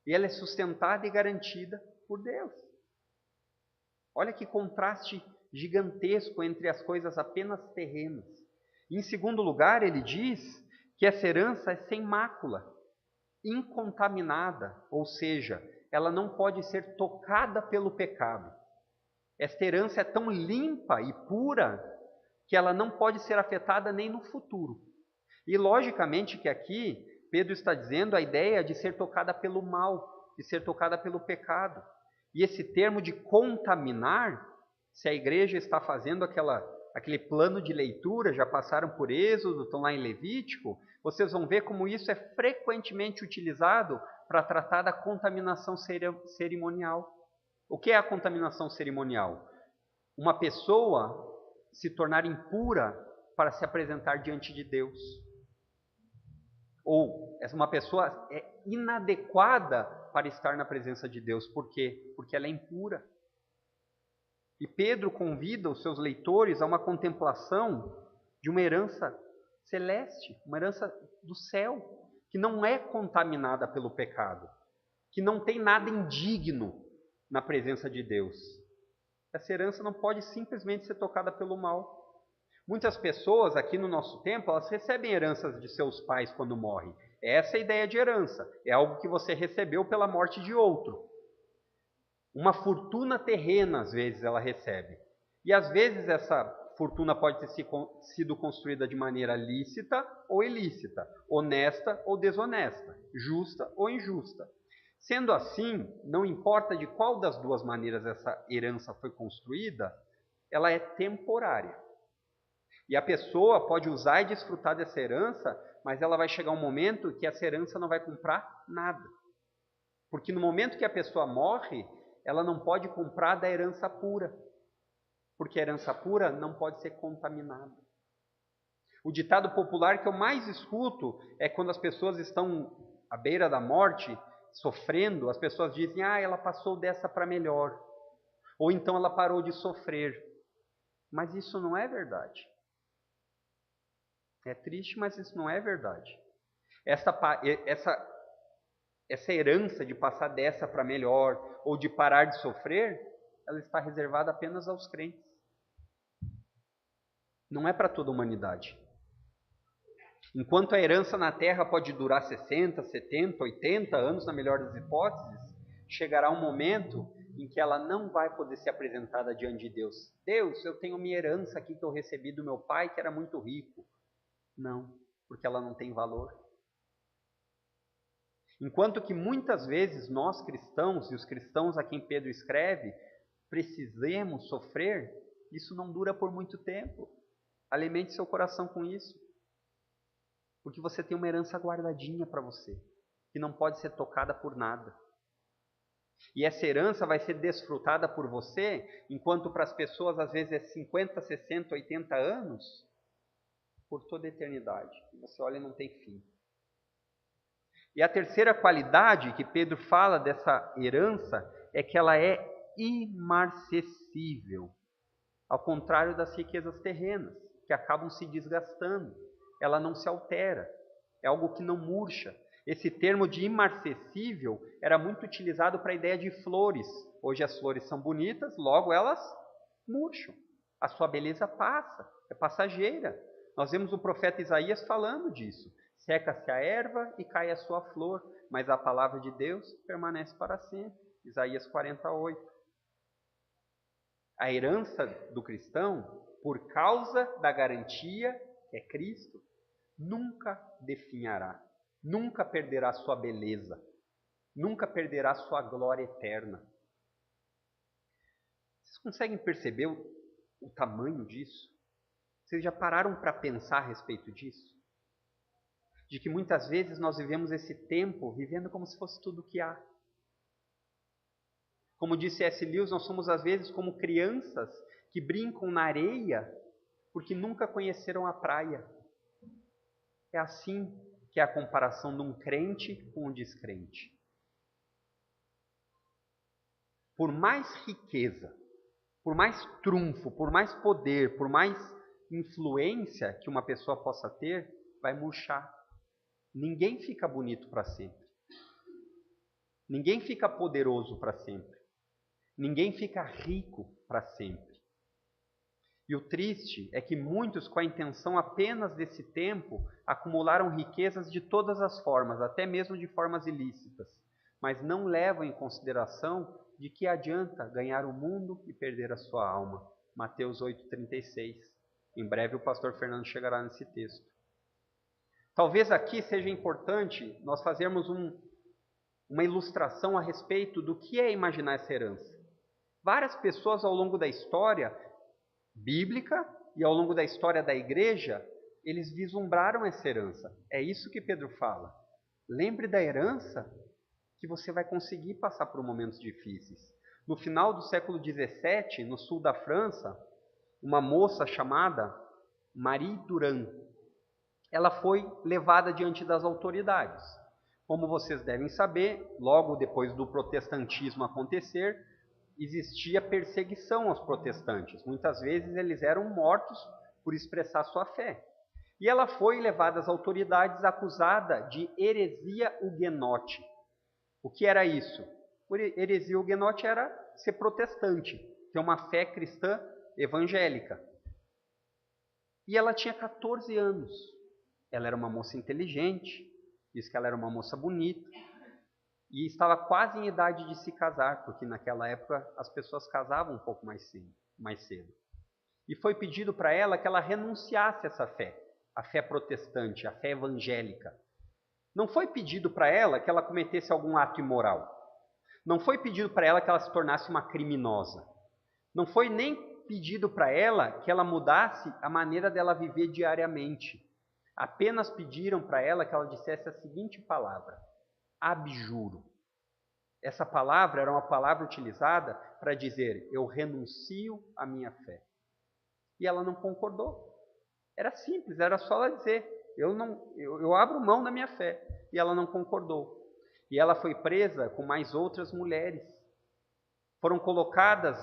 E ela é sustentada e garantida por Deus. Olha que contraste gigantesco entre as coisas apenas terrenas. Em segundo lugar, ele diz que essa herança é sem mácula, incontaminada, ou seja, ela não pode ser tocada pelo pecado. Esta herança é tão limpa e pura que ela não pode ser afetada nem no futuro. E logicamente que aqui Pedro está dizendo a ideia de ser tocada pelo mal, de ser tocada pelo pecado. E esse termo de contaminar, se a igreja está fazendo aquele plano de leitura, já passaram por Êxodo, estão lá em Levítico, vocês vão ver como isso é frequentemente utilizado para tratar da contaminação cerimonial. O que é a contaminação cerimonial? Uma pessoa se tornar impura para se apresentar diante de Deus. Ou uma pessoa é inadequada para estar na presença de Deus. Por quê? Porque ela é impura. E Pedro convida os seus leitores a uma contemplação de uma herança celeste, uma herança do céu, que não é contaminada pelo pecado, que não tem nada indigno na presença de Deus. Essa herança não pode simplesmente ser tocada pelo mal. Muitas pessoas aqui no nosso tempo, elas recebem heranças de seus pais quando morrem. Essa é a ideia de herança. É algo que você recebeu pela morte de outro. Uma fortuna terrena, às vezes, ela recebe. E às vezes essa fortuna pode ter sido construída de maneira lícita ou ilícita, honesta ou desonesta, justa ou injusta. Sendo assim, não importa de qual das duas maneiras essa herança foi construída, ela é temporária. E a pessoa pode usar e desfrutar dessa herança, mas ela vai chegar um momento que essa herança não vai comprar nada. Porque no momento que a pessoa morre, ela não pode comprar da herança pura. Porque a herança pura não pode ser contaminada. O ditado popular que eu mais escuto é quando as pessoas estão à beira da morte, sofrendo, as pessoas dizem, ela passou dessa para melhor. Ou então ela parou de sofrer. Mas isso não é verdade. É triste, mas isso não é verdade. Essa herança de passar dessa para melhor, ou de parar de sofrer, ela está reservada apenas aos crentes. Não é para toda a humanidade. Enquanto a herança na terra pode durar 60, 70, 80 anos, na melhor das hipóteses, chegará um momento em que ela não vai poder ser apresentada diante de Deus. Deus, eu tenho minha herança aqui que eu recebi do meu pai, que era muito rico. Não, porque ela não tem valor. Enquanto que muitas vezes nós cristãos, e os cristãos a quem Pedro escreve, precisemos sofrer, isso não dura por muito tempo. Alimente seu coração com isso. Porque você tem uma herança guardadinha para você, que não pode ser tocada por nada. E essa herança vai ser desfrutada por você, enquanto para as pessoas às vezes é 50, 60, 80 anos, por toda a eternidade. Você olha e não tem fim. E a terceira qualidade que Pedro fala dessa herança é que ela é imarcessível. Ao contrário das riquezas terrenas, que acabam se desgastando. Ela não se altera. É algo que não murcha. Esse termo de imarcessível era muito utilizado para a ideia de flores. Hoje as flores são bonitas, logo elas murcham. A sua beleza passa, é passageira. Nós vemos o profeta Isaías falando disso. Seca-se a erva e cai a sua flor, mas a palavra de Deus permanece para sempre. Isaías 48. A herança do cristão, por causa da garantia que é Cristo, nunca definhará, nunca perderá sua beleza, nunca perderá sua glória eterna. Vocês conseguem perceber o tamanho disso? Vocês já pararam para pensar a respeito disso? De que muitas vezes nós vivemos esse tempo vivendo como se fosse tudo o que há. Como disse S. Lewis, nós somos às vezes como crianças que brincam na areia porque nunca conheceram a praia. É assim que é a comparação de um crente com um descrente. Por mais riqueza, por mais trunfo, por mais poder, por mais influência que uma pessoa possa ter, vai murchar. Ninguém fica bonito para sempre. Ninguém fica poderoso para sempre. Ninguém fica rico para sempre. E o triste é que muitos, com a intenção apenas desse tempo, acumularam riquezas de todas as formas, até mesmo de formas ilícitas, mas não levam em consideração de que adianta ganhar o mundo e perder a sua alma. Mateus 8,36. Em breve o pastor Fernando chegará nesse texto. Talvez aqui seja importante nós fazermos uma ilustração a respeito do que é imaginar essa herança. Várias pessoas ao longo da história bíblica e ao longo da história da igreja, eles vislumbraram essa herança. É isso que Pedro fala. Lembre da herança que você vai conseguir passar por momentos difíceis. No final do século XVII, no sul da França, uma moça chamada Marie Durand, ela foi levada diante das autoridades. Como vocês devem saber, logo depois do protestantismo acontecer, existia perseguição aos protestantes. Muitas vezes eles eram mortos por expressar sua fé. E ela foi levada às autoridades acusada de heresia huguenote. O que era isso? Heresia huguenote era ser protestante, ter uma fé cristã evangélica. E ela tinha 14 anos. Ela era uma moça inteligente, diz que ela era uma moça bonita, e estava quase em idade de se casar, porque naquela época as pessoas casavam um pouco mais cedo. E foi pedido para ela que ela renunciasse a essa fé, a fé protestante, a fé evangélica. Não foi pedido para ela que ela cometesse algum ato imoral. Não foi pedido para ela que ela se tornasse uma criminosa. Não foi nem pedido para ela que ela mudasse a maneira dela viver diariamente. Apenas pediram para ela que ela dissesse a seguinte palavra: abjuro. Essa palavra era uma palavra utilizada para dizer: eu renuncio à minha fé. E ela não concordou. Era simples, era só ela dizer: eu abro mão da minha fé. E ela não concordou. E ela foi presa com mais outras mulheres. Foram colocadas,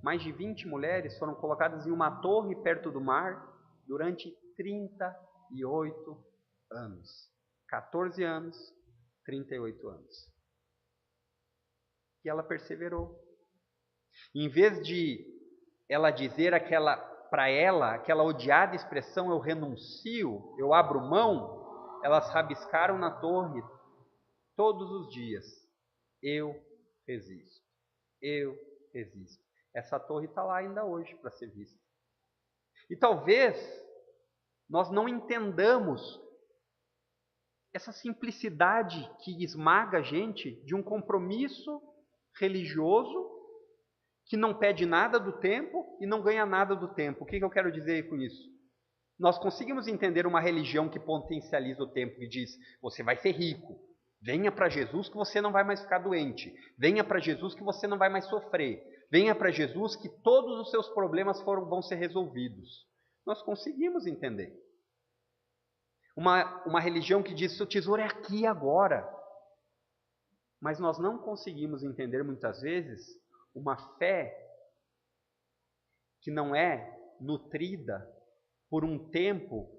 mais de 20 mulheres, foram colocadas em uma torre perto do mar durante 38 anos. 14 anos, 38 anos. E ela perseverou. Em vez de ela dizer para ela aquela odiada expressão: eu renuncio, eu abro mão, elas rabiscaram na torre todos os dias: eu resisto, eu resisto. Essa torre está lá ainda hoje para ser vista. E talvez nós não entendamos essa simplicidade que esmaga a gente de um compromisso religioso que não pede nada do tempo e não ganha nada do tempo. O que eu quero dizer com isso? Nós conseguimos entender uma religião que potencializa o tempo e diz: você vai ser rico, venha para Jesus que você não vai mais ficar doente, venha para Jesus que você não vai mais sofrer, venha para Jesus que todos os seus problemas vão ser resolvidos. Nós conseguimos entender. Uma religião que diz: seu tesouro é aqui e agora. Mas nós não conseguimos entender muitas vezes uma fé que não é nutrida por um tempo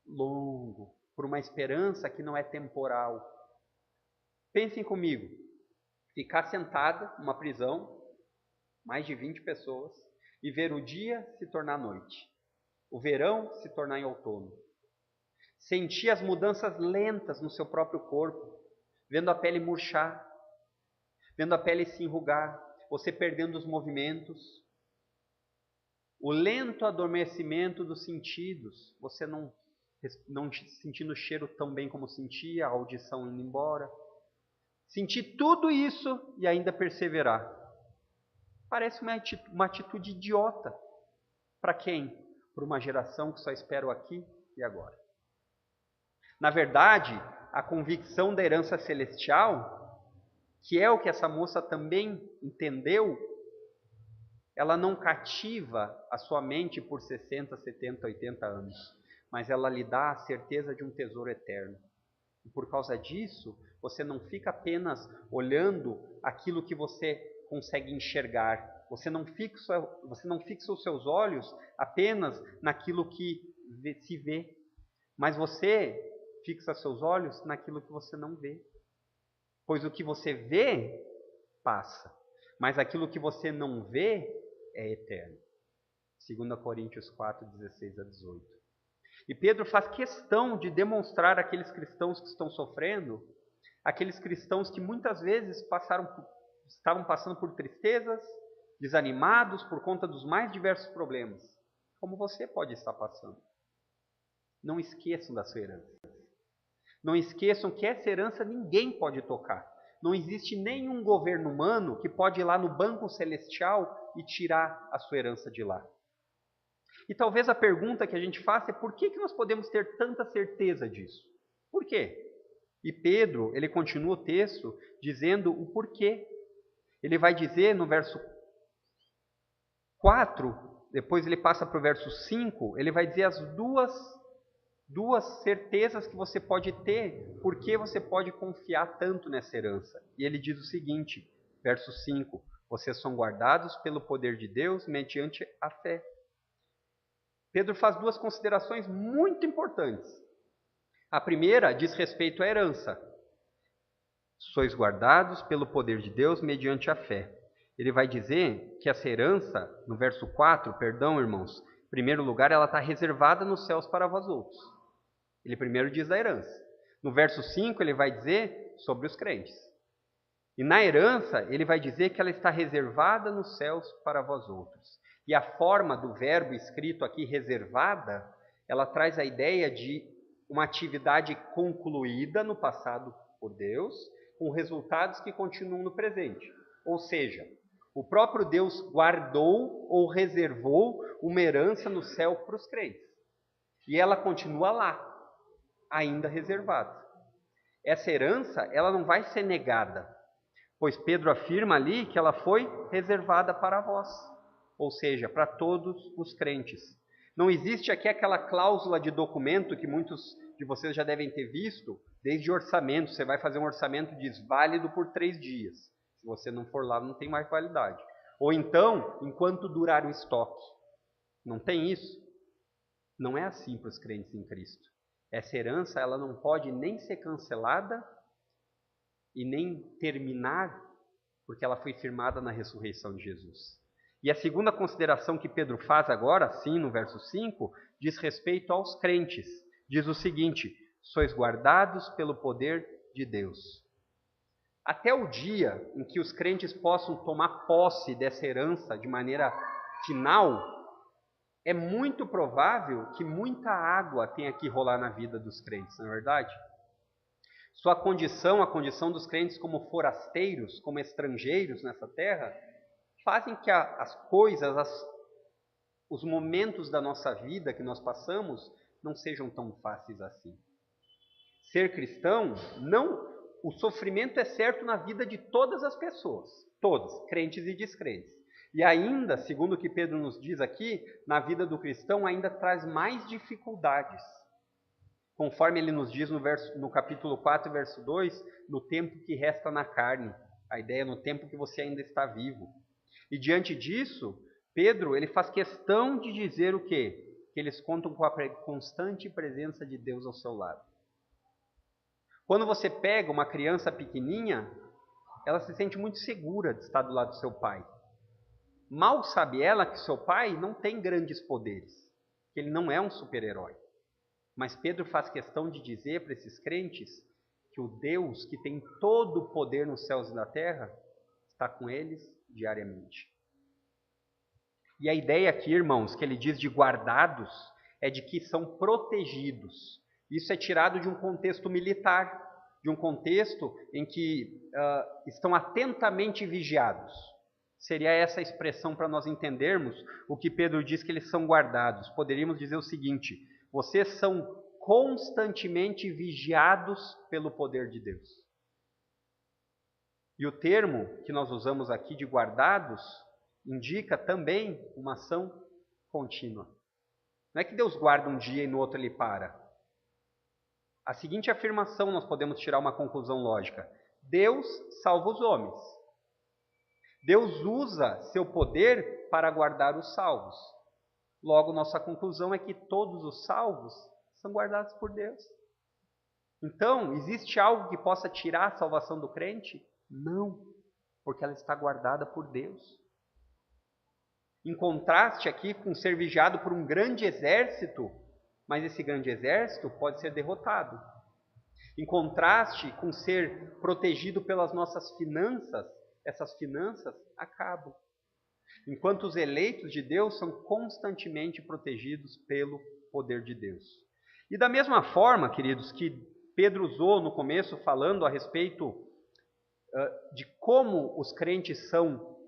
longo, por uma esperança que não é temporal. Pensem comigo, ficar sentado numa prisão, mais de 20 pessoas, e ver o dia se tornar noite, o verão se tornar em outono. Sentir as mudanças lentas no seu próprio corpo, vendo a pele murchar, vendo a pele se enrugar, você perdendo os movimentos, o lento adormecimento dos sentidos, você não não sentindo o cheiro tão bem como sentia, a audição indo embora. Sentir tudo isso e ainda perseverar. Parece uma atitude idiota. Para quem? Para uma geração que só espera o aqui e agora. Na verdade, a convicção da herança celestial, que é o que essa moça também entendeu, ela não cativa a sua mente por 60, 70, 80 anos, mas ela lhe dá a certeza de um tesouro eterno. E por causa disso, você não fica apenas olhando aquilo que você consegue enxergar. Você não fixa os seus olhos apenas naquilo que se vê, mas você fixa seus olhos naquilo que você não vê. Pois o que você vê passa, mas aquilo que você não vê é eterno. 2 Coríntios 4, 16 a 18. E Pedro faz questão de demonstrar àqueles cristãos que estão sofrendo, aqueles cristãos que muitas vezes estavam passando por tristezas, desanimados por conta dos mais diversos problemas, como você pode estar passando. Não esqueçam da sua herança. Não esqueçam que essa herança ninguém pode tocar. Não existe nenhum governo humano que pode ir lá no banco celestial e tirar a sua herança de lá. E talvez a pergunta que a gente faça é por que nós podemos ter tanta certeza disso? Por quê? E Pedro, ele continua o texto dizendo o porquê. Ele vai dizer no verso 4, depois ele passa para o verso 5, ele vai dizer as duas certezas que você pode ter, por que você pode confiar tanto nessa herança. E ele diz o seguinte, verso 5, vocês são guardados pelo poder de Deus mediante a fé. Pedro faz duas considerações muito importantes. A primeira diz respeito à herança. Sois guardados pelo poder de Deus mediante a fé. Ele vai dizer que essa herança, no verso 4, perdão, irmãos, em primeiro lugar, ela está reservada nos céus para vós outros. Ele primeiro diz da herança. No verso 5, ele vai dizer sobre os crentes. E na herança, ele vai dizer que ela está reservada nos céus para vós outros. E a forma do verbo escrito aqui, reservada, ela traz a ideia de uma atividade concluída no passado por Deus, com resultados que continuam no presente. Ou seja, o próprio Deus guardou ou reservou uma herança no céu para os crentes. E ela continua lá, ainda reservada. Essa herança, ela não vai ser negada, pois Pedro afirma ali que ela foi reservada para vós, ou seja, para todos os crentes. Não existe aqui aquela cláusula de documento que muitos de vocês já devem ter visto, desde orçamento. Você vai fazer um orçamento, diz válido por 3 dias. Se você não for lá, não tem mais validade. Ou então, enquanto durar o estoque. Não tem isso. Não é assim para os crentes em Cristo. Essa herança, ela não pode nem ser cancelada e nem terminar, porque ela foi firmada na ressurreição de Jesus. E a segunda consideração que Pedro faz agora, sim, no verso 5, diz respeito aos crentes. Diz o seguinte, sois guardados pelo poder de Deus. Até o dia em que os crentes possam tomar posse dessa herança de maneira final, é muito provável que muita água tenha que rolar na vida dos crentes, não é verdade? Sua condição, a condição dos crentes como forasteiros, como estrangeiros nessa terra, fazem que as coisas, os momentos da nossa vida que nós passamos, não sejam tão fáceis assim. Ser cristão, o sofrimento é certo na vida de todas as pessoas, todos, crentes e descrentes. E ainda, segundo o que Pedro nos diz aqui, na vida do cristão ainda traz mais dificuldades. Conforme ele nos diz no capítulo 4, verso 2, no tempo que resta na carne. A ideia é no tempo que você ainda está vivo. E diante disso, Pedro ele faz questão de dizer o quê? Que eles contam com a constante presença de Deus ao seu lado. Quando você pega uma criança pequenininha, ela se sente muito segura de estar do lado do seu pai. Mal sabe ela que seu pai não tem grandes poderes, que ele não é um super-herói. Mas Pedro faz questão de dizer para esses crentes que o Deus que tem todo o poder nos céus e na terra está com eles diariamente. E a ideia aqui, irmãos, que ele diz de guardados, é de que são protegidos. Isso é tirado de um contexto militar, de um contexto em que estão atentamente vigiados. Seria essa a expressão para nós entendermos o que Pedro diz que eles são guardados. Poderíamos dizer o seguinte: vocês são constantemente vigiados pelo poder de Deus. E o termo que nós usamos aqui de guardados indica também uma ação contínua. Não é que Deus guarda um dia e no outro ele para. A seguinte afirmação nós podemos tirar uma conclusão lógica: Deus salva os homens. Deus usa seu poder para guardar os salvos. Logo, nossa conclusão é que todos os salvos são guardados por Deus. Então, existe algo que possa tirar a salvação do crente? Não, porque ela está guardada por Deus. Em contraste aqui com ser vigiado por um grande exército, mas esse grande exército pode ser derrotado. Em contraste com ser protegido pelas nossas finanças, essas finanças acabam. Enquanto os eleitos de Deus são constantemente protegidos pelo poder de Deus. E da mesma forma, queridos, que Pedro usou no começo falando a respeito de como os crentes são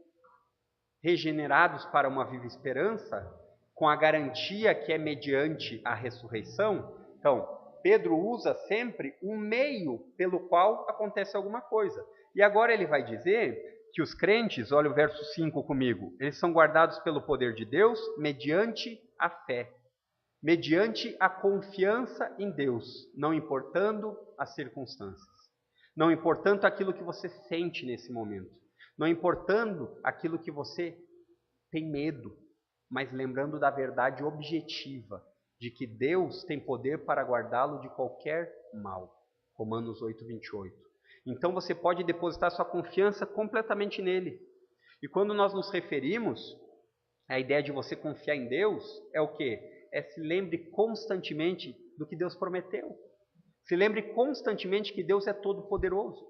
regenerados para uma viva esperança, com a garantia que é mediante a ressurreição. Então, Pedro usa sempre um meio pelo qual acontece alguma coisa. E agora ele vai dizer que os crentes, olha o verso 5 comigo, eles são guardados pelo poder de Deus mediante a fé, mediante a confiança em Deus, não importando as circunstâncias, não importando aquilo que você sente nesse momento, não importando aquilo que você tem medo, mas lembrando da verdade objetiva, de que Deus tem poder para guardá-lo de qualquer mal. Romanos 8, 28. Então você pode depositar sua confiança completamente nele. E quando nós nos referimos à ideia de você confiar em Deus, é o quê? É se lembre constantemente do que Deus prometeu. Se lembre constantemente que Deus é todo poderoso.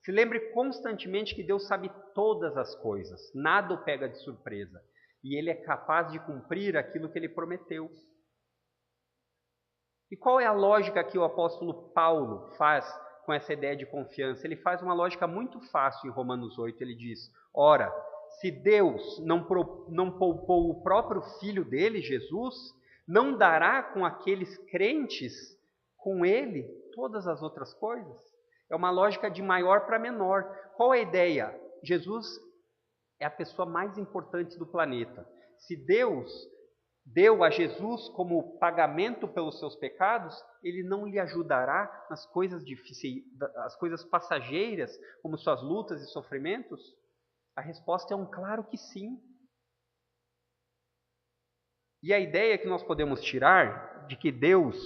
Se lembre constantemente que Deus sabe todas as coisas. Nada o pega de surpresa. E Ele é capaz de cumprir aquilo que Ele prometeu. E qual é a lógica que o apóstolo Paulo faz com essa ideia de confiança? Ele faz uma lógica muito fácil em Romanos 8. Ele diz: ora, se Deus não poupou o próprio Filho dele, Jesus, não dará com aqueles crentes, com ele, todas as outras coisas? É uma lógica de maior para menor. Qual é a ideia? Jesus é a pessoa mais importante do planeta. Se Deus deu a Jesus como pagamento pelos seus pecados, Ele não lhe ajudará nas coisas difíceis, as coisas passageiras, como suas lutas e sofrimentos? A resposta é um claro que sim. E a ideia que nós podemos tirar de que Deus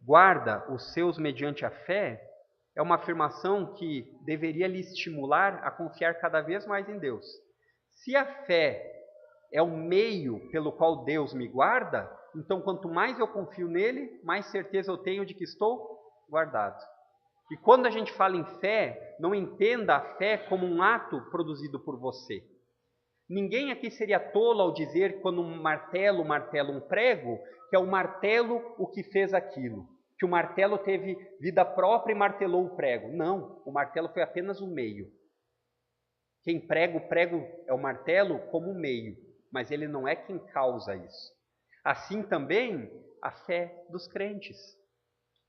guarda os seus mediante a fé é uma afirmação que deveria lhe estimular a confiar cada vez mais em Deus. Se a fé é o meio pelo qual Deus me guarda, então quanto mais eu confio nele, mais certeza eu tenho de que estou guardado. E quando a gente fala em fé, não entenda a fé como um ato produzido por você. Ninguém aqui seria tolo ao dizer, quando um martelo martela um prego, que é o martelo o que fez aquilo, que o martelo teve vida própria e martelou o prego. Não, o martelo foi apenas um meio. Quem prega o prego é o martelo como um meio, mas ele não é quem causa isso. Assim também a fé dos crentes.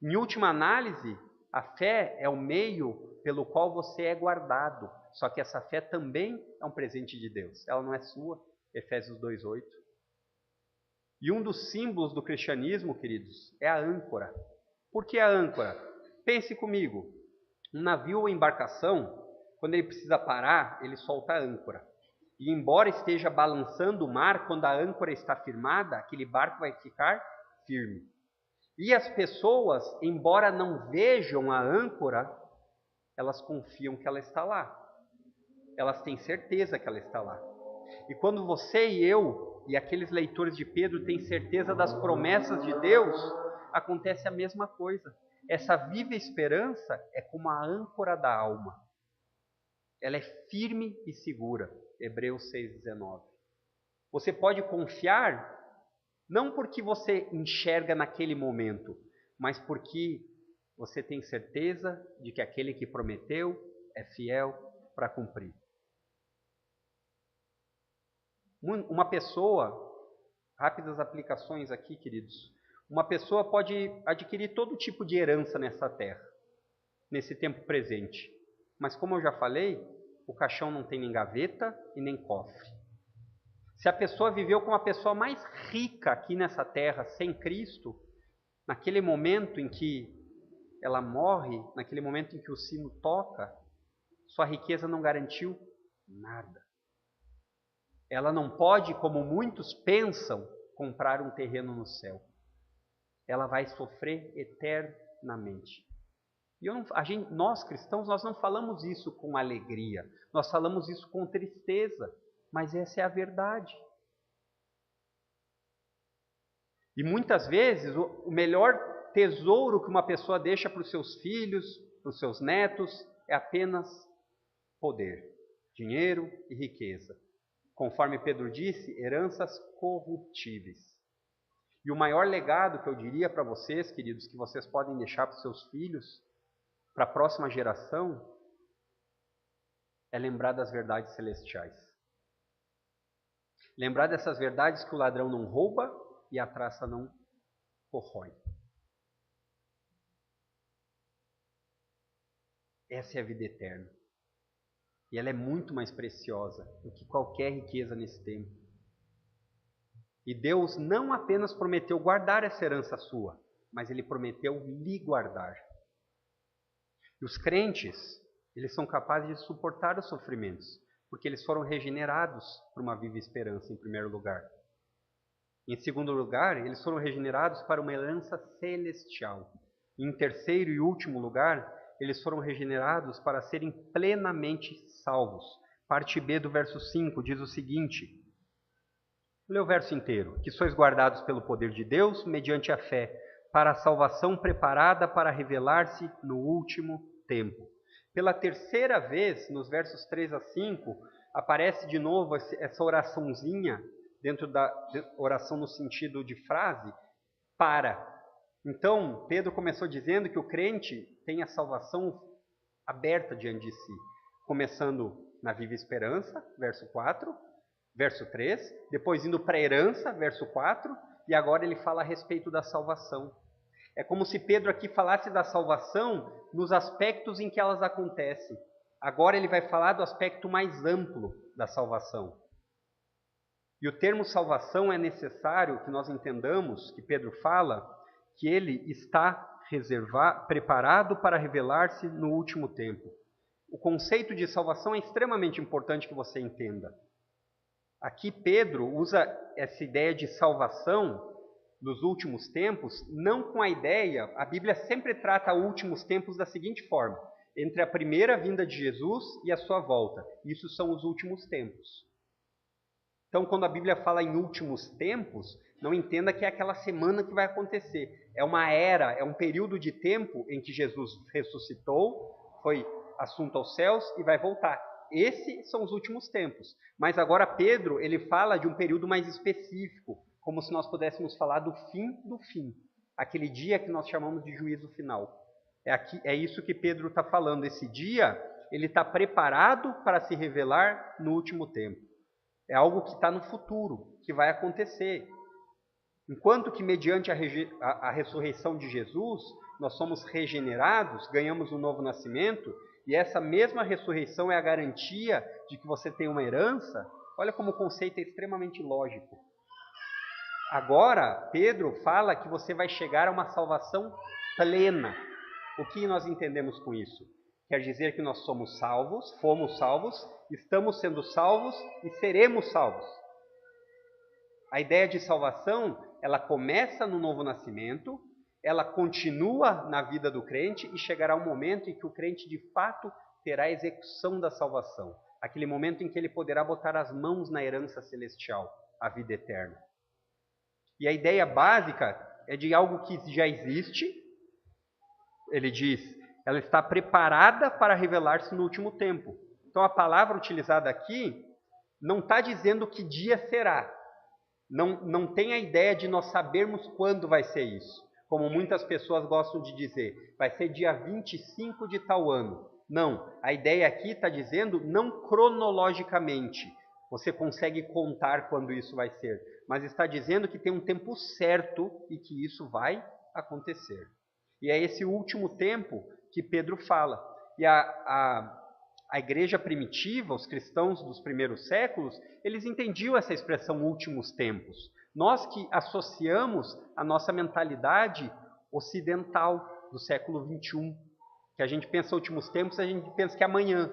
Em última análise, a fé é o meio pelo qual você é guardado. Só que essa fé também é um presente de Deus. Ela não é sua. Efésios 2:8. E um dos símbolos do cristianismo, queridos, é a âncora. Por que a âncora? Pense comigo. Um navio ou embarcação, quando ele precisa parar, ele solta a âncora. E embora esteja balançando o mar, quando a âncora está firmada, aquele barco vai ficar firme. E as pessoas, embora não vejam a âncora, elas confiam que ela está lá. Elas têm certeza que ela está lá. E quando você e eu, e aqueles leitores de Pedro, têm certeza das promessas de Deus, acontece a mesma coisa. Essa viva esperança é como a âncora da alma. Ela é firme e segura. Hebreus 6,19. Você pode confiar Não porque você enxerga naquele momento, mas porque você tem certeza de que aquele que prometeu é fiel para cumprir. Uma pessoa, rápidas aplicações aqui, queridos, uma pessoa pode adquirir todo tipo de herança nessa terra, nesse tempo presente. Mas como eu já falei, o caixão não tem nem gaveta e nem cofre. Se a pessoa viveu como a pessoa mais rica aqui nessa terra sem Cristo, naquele momento em que ela morre, naquele momento em que o sino toca, sua riqueza não garantiu nada. Ela não pode, como muitos pensam, comprar um terreno no céu. Ela vai sofrer eternamente. E nós cristãos, nós não falamos isso com alegria, nós falamos isso com tristeza, mas essa é a verdade. E muitas vezes o melhor tesouro que uma pessoa deixa para os seus filhos, para os seus netos, é apenas poder, dinheiro e riqueza. Conforme Pedro disse, heranças corruptíveis. E o maior legado que eu diria para vocês, queridos, que vocês podem deixar para os seus filhos, para a próxima geração, é lembrar das verdades celestiais. Lembrar dessas verdades que o ladrão não rouba e a traça não corrói. Essa é a vida eterna. E ela é muito mais preciosa do que qualquer riqueza nesse tempo. E Deus não apenas prometeu guardar essa herança sua, mas Ele prometeu lhe guardar. E os crentes, eles são capazes de suportar os sofrimentos, porque eles foram regenerados por uma viva esperança, em primeiro lugar. Em segundo lugar, eles foram regenerados para uma herança celestial. E em terceiro e último lugar, eles foram regenerados para serem plenamente salvos. Parte B do verso 5 diz o seguinte: lê o verso inteiro. Que sois guardados pelo poder de Deus, mediante a fé, para a salvação preparada para revelar-se no último tempo. Pela terceira vez, nos versos 3 a 5, aparece de novo essa oraçãozinha, dentro da oração no sentido de frase, para. Então, Pedro começou dizendo que o crente tem a salvação aberta diante de si, começando na viva esperança, verso 4, verso 3, depois indo para a herança, verso 4, e agora ele fala a respeito da salvação. É como se Pedro aqui falasse da salvação nos aspectos em que elas acontecem. Agora ele vai falar do aspecto mais amplo da salvação. E o termo salvação é necessário que nós entendamos, que Pedro fala, que ele está preparado para revelar-se no último tempo. O conceito de salvação é extremamente importante que você entenda. Aqui Pedro usa essa ideia de salvação nos últimos tempos, não com a ideia, a Bíblia sempre trata últimos tempos da seguinte forma: entre a primeira vinda de Jesus e a sua volta. Isso são os últimos tempos. Então, quando a Bíblia fala em últimos tempos, não entenda que é aquela semana que vai acontecer. É uma era, é um período de tempo em que Jesus ressuscitou, foi assunto aos céus e vai voltar. Esses são os últimos tempos. Mas agora Pedro, ele fala de um período mais específico, como se nós pudéssemos falar do fim. Aquele dia que nós chamamos de juízo final. É isso que Pedro está falando. Esse dia, ele está preparado para se revelar no último tempo. É algo que está no futuro, que vai acontecer. Enquanto que mediante a ressurreição de Jesus, nós somos regenerados, ganhamos um novo nascimento, e essa mesma ressurreição é a garantia de que você tem uma herança. Olha como o conceito é extremamente lógico. Agora, Pedro fala que você vai chegar a uma salvação plena. O que nós entendemos com isso? Quer dizer que nós somos salvos, fomos salvos, estamos sendo salvos e seremos salvos. A ideia de salvação, ela começa no novo nascimento, ela continua na vida do crente e chegará um momento em que o crente de fato terá a execução da salvação. Aquele momento em que ele poderá botar as mãos na herança celestial, a vida eterna. E a ideia básica é de algo que já existe. Ele diz, ela está preparada para revelar-se no último tempo. Então a palavra utilizada aqui não está dizendo que dia será, não tem a ideia de nós sabermos quando vai ser isso. Como muitas pessoas gostam de dizer, vai ser dia 25 de tal ano. Não, a ideia aqui está dizendo não cronologicamente. Você consegue contar quando isso vai ser, mas está dizendo que tem um tempo certo e que isso vai acontecer. E é esse último tempo que Pedro fala. E a igreja primitiva, os cristãos dos primeiros séculos, eles entendiam essa expressão últimos tempos. Nós que associamos a nossa mentalidade ocidental do século 21, que a gente pensa últimos tempos, a gente pensa que é amanhã.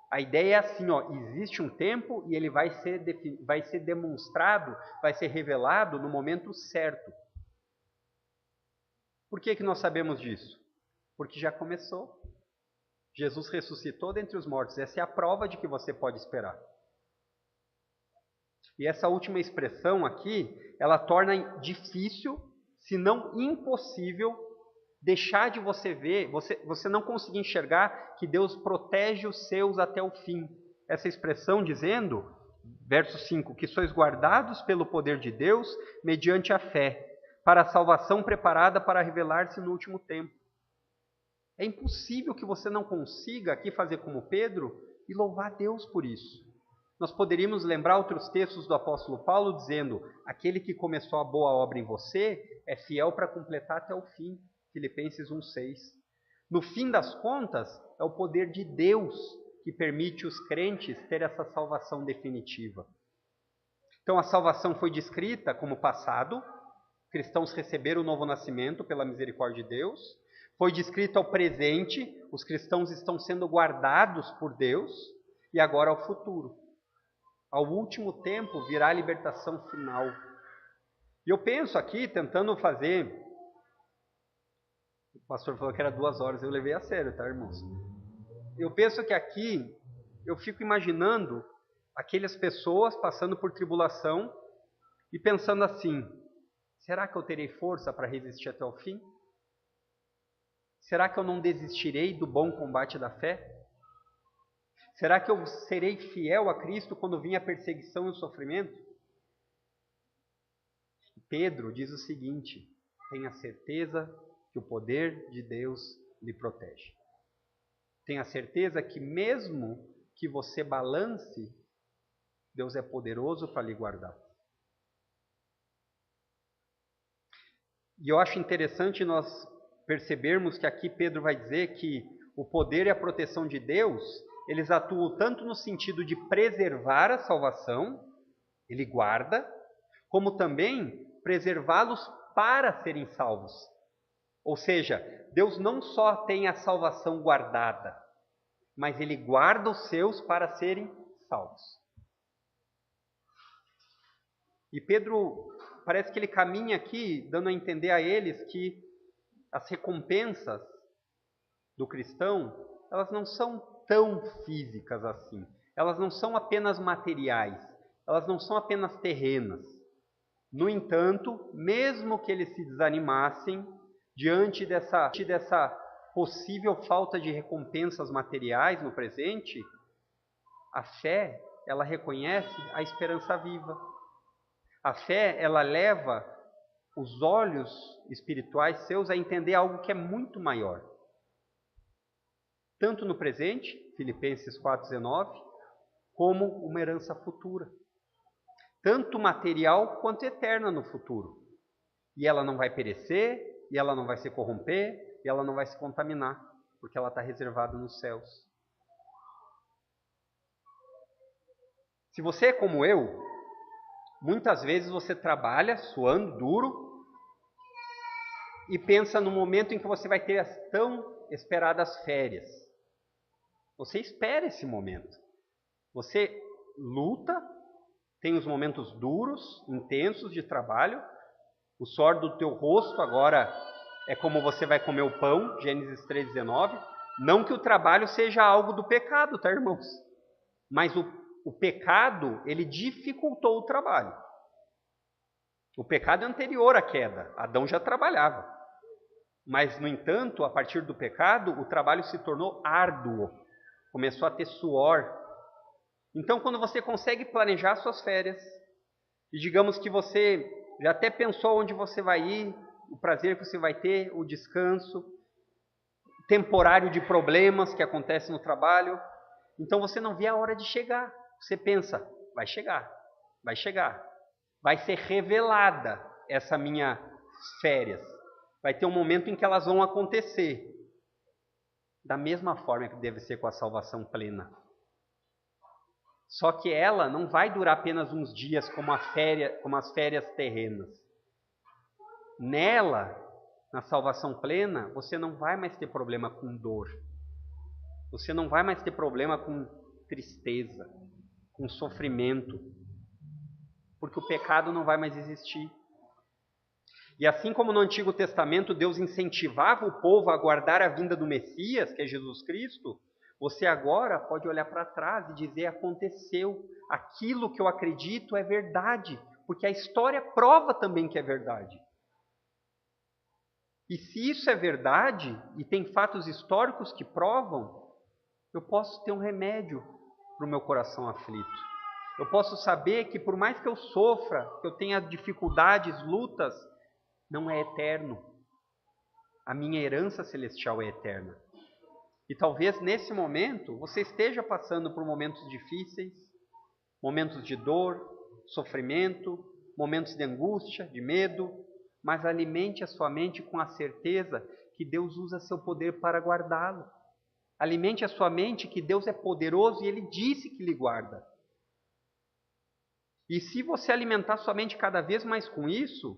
A ideia é assim, ó, existe um tempo e ele vai ser demonstrado, vai ser revelado no momento certo. Por que nós sabemos disso? Porque já começou. Jesus ressuscitou dentre os mortos. Essa é a prova de que você pode esperar. E essa última expressão aqui, ela torna difícil, se não impossível, deixar de você ver, você não conseguir enxergar que Deus protege os seus até o fim. Essa expressão dizendo, verso 5, que sois guardados pelo poder de Deus mediante a fé, para a salvação preparada para revelar-se no último tempo. É impossível que você não consiga aqui fazer como Pedro e louvar Deus por isso. Nós poderíamos lembrar outros textos do apóstolo Paulo dizendo, aquele que começou a boa obra em você é fiel para completar até o fim. Filipenses 1,6. No fim das contas, é o poder de Deus que permite os crentes ter essa salvação definitiva. Então a salvação foi descrita como passado, cristãos receberam o novo nascimento pela misericórdia de Deus. Foi descrito ao presente, os cristãos estão sendo guardados por Deus, e agora ao futuro. Ao último tempo virá a libertação final. E eu penso aqui, tentando fazer... O pastor falou que era 2 horas, eu levei a sério, tá, irmãos? Eu penso que aqui, eu fico imaginando aquelas pessoas passando por tribulação e pensando assim, será que eu terei força para resistir até o fim? Será que eu não desistirei do bom combate da fé? Será que eu serei fiel a Cristo quando vir a perseguição e o sofrimento? Pedro diz o seguinte, tenha certeza que o poder de Deus lhe protege. Tenha certeza que mesmo que você balance, Deus é poderoso para lhe guardar. E eu acho interessante nós percebermos que aqui Pedro vai dizer que o poder e a proteção de Deus, eles atuam tanto no sentido de preservar a salvação, ele guarda, como também preservá-los para serem salvos. Ou seja, Deus não só tem a salvação guardada, mas Ele guarda os seus para serem salvos. E Pedro, parece que ele caminha aqui, dando a entender a eles que as recompensas do cristão, elas não são tão físicas assim. Elas não são apenas materiais, elas não são apenas terrenas. No entanto, mesmo que eles se desanimassem, diante dessa possível falta de recompensas materiais no presente, a fé, ela reconhece a esperança viva. A fé, ela leva os olhos espirituais seus a entender algo que é muito maior. Tanto no presente, Filipenses 4,19, como uma herança futura. Tanto material quanto eterna no futuro. E ela não vai perecer, e ela não vai se corromper, e ela não vai se contaminar, porque ela está reservada nos céus. Se você é como eu, muitas vezes você trabalha suando duro e pensa no momento em que você vai ter as tão esperadas férias. Você espera esse momento. Você luta, tem os momentos duros, intensos de trabalho. O suor do teu rosto agora é como você vai comer o pão, Gênesis 3,19. Não que o trabalho seja algo do pecado, tá, irmãos? Mas o pecado, ele dificultou o trabalho. O pecado é anterior à queda. Adão já trabalhava. Mas, no entanto, a partir do pecado, o trabalho se tornou árduo. Começou a ter suor. Então, quando você consegue planejar suas férias, E digamos que você já até pensou onde você vai ir, o prazer que você vai ter, o descanso temporário de problemas que acontecem no trabalho. Então você não vê a hora de chegar. Você pensa, vai chegar, vai chegar. Vai ser revelada essa minha férias. Vai ter um momento em que elas vão acontecer. Da mesma forma que deve ser com a salvação plena. Só que ela não vai durar apenas uns dias como as férias terrenas. Nela, na salvação plena, você não vai mais ter problema com dor. Você não vai mais ter problema com tristeza, com sofrimento. Porque o pecado não vai mais existir. E assim como no Antigo Testamento Deus incentivava o povo a aguardar a vinda do Messias, que é Jesus Cristo, você agora pode olhar para trás e dizer: aconteceu, aquilo que eu acredito é verdade, porque a história prova também que é verdade. E se isso é verdade, e tem fatos históricos que provam, eu posso ter um remédio para o meu coração aflito. Eu posso saber que por mais que eu sofra, que eu tenha dificuldades, lutas, não é eterno. A minha herança celestial é eterna. E talvez nesse momento você esteja passando por momentos difíceis, momentos de dor, sofrimento, momentos de angústia, de medo, mas alimente a sua mente com a certeza que Deus usa seu poder para guardá-lo. Alimente a sua mente que Deus é poderoso e Ele disse que lhe guarda. E se você alimentar sua mente cada vez mais com isso,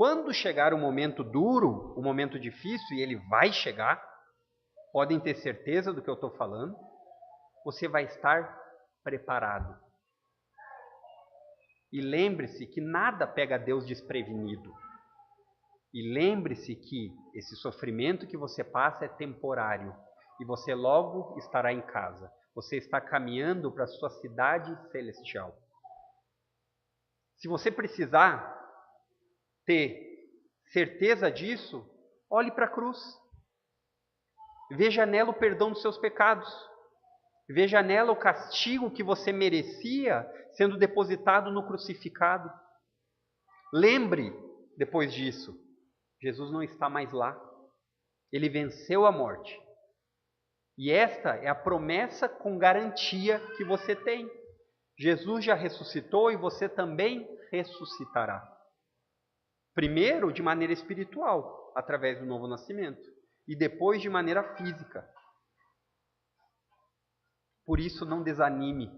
quando chegar o momento duro, o momento difícil, e ele vai chegar, podem ter certeza do que eu estou falando, você vai estar preparado. E lembre-se que nada pega Deus desprevenido. E lembre-se que esse sofrimento que você passa é temporário. E você logo estará em casa. Você está caminhando para a sua cidade celestial. Se você precisar ter certeza disso, olhe para a cruz. Veja nela o perdão dos seus pecados. Veja nela o castigo que você merecia sendo depositado no crucificado. Lembre, depois disso, Jesus não está mais lá. Ele venceu a morte. E esta é a promessa com garantia que você tem. Jesus já ressuscitou e você também ressuscitará. Primeiro, de maneira espiritual, através do novo nascimento. E depois, de maneira física. Por isso, não desanime,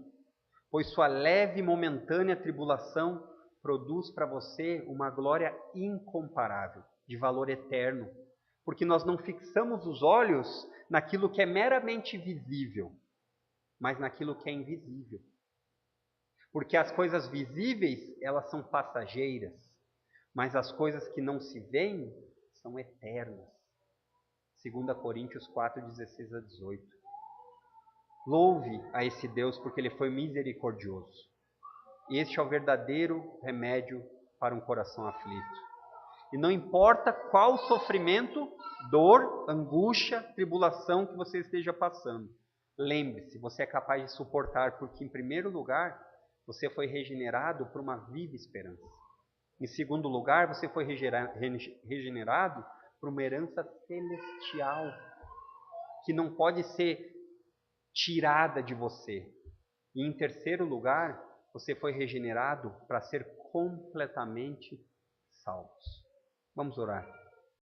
pois sua leve e momentânea tribulação produz para você uma glória incomparável, de valor eterno. Porque nós não fixamos os olhos naquilo que é meramente visível, mas naquilo que é invisível. Porque as coisas visíveis, elas são passageiras, mas as coisas que não se veem são eternas. 2 Coríntios 4, 16 a 18. Louve a esse Deus porque Ele foi misericordioso. Este é o verdadeiro remédio para um coração aflito. E não importa qual sofrimento, dor, angústia, tribulação que você esteja passando. Lembre-se, você é capaz de suportar, porque em primeiro lugar, você foi regenerado por uma viva esperança. Em segundo lugar, você foi regenerado por uma herança celestial, que não pode ser tirada de você. E em terceiro lugar, você foi regenerado para ser completamente salvos. Vamos orar.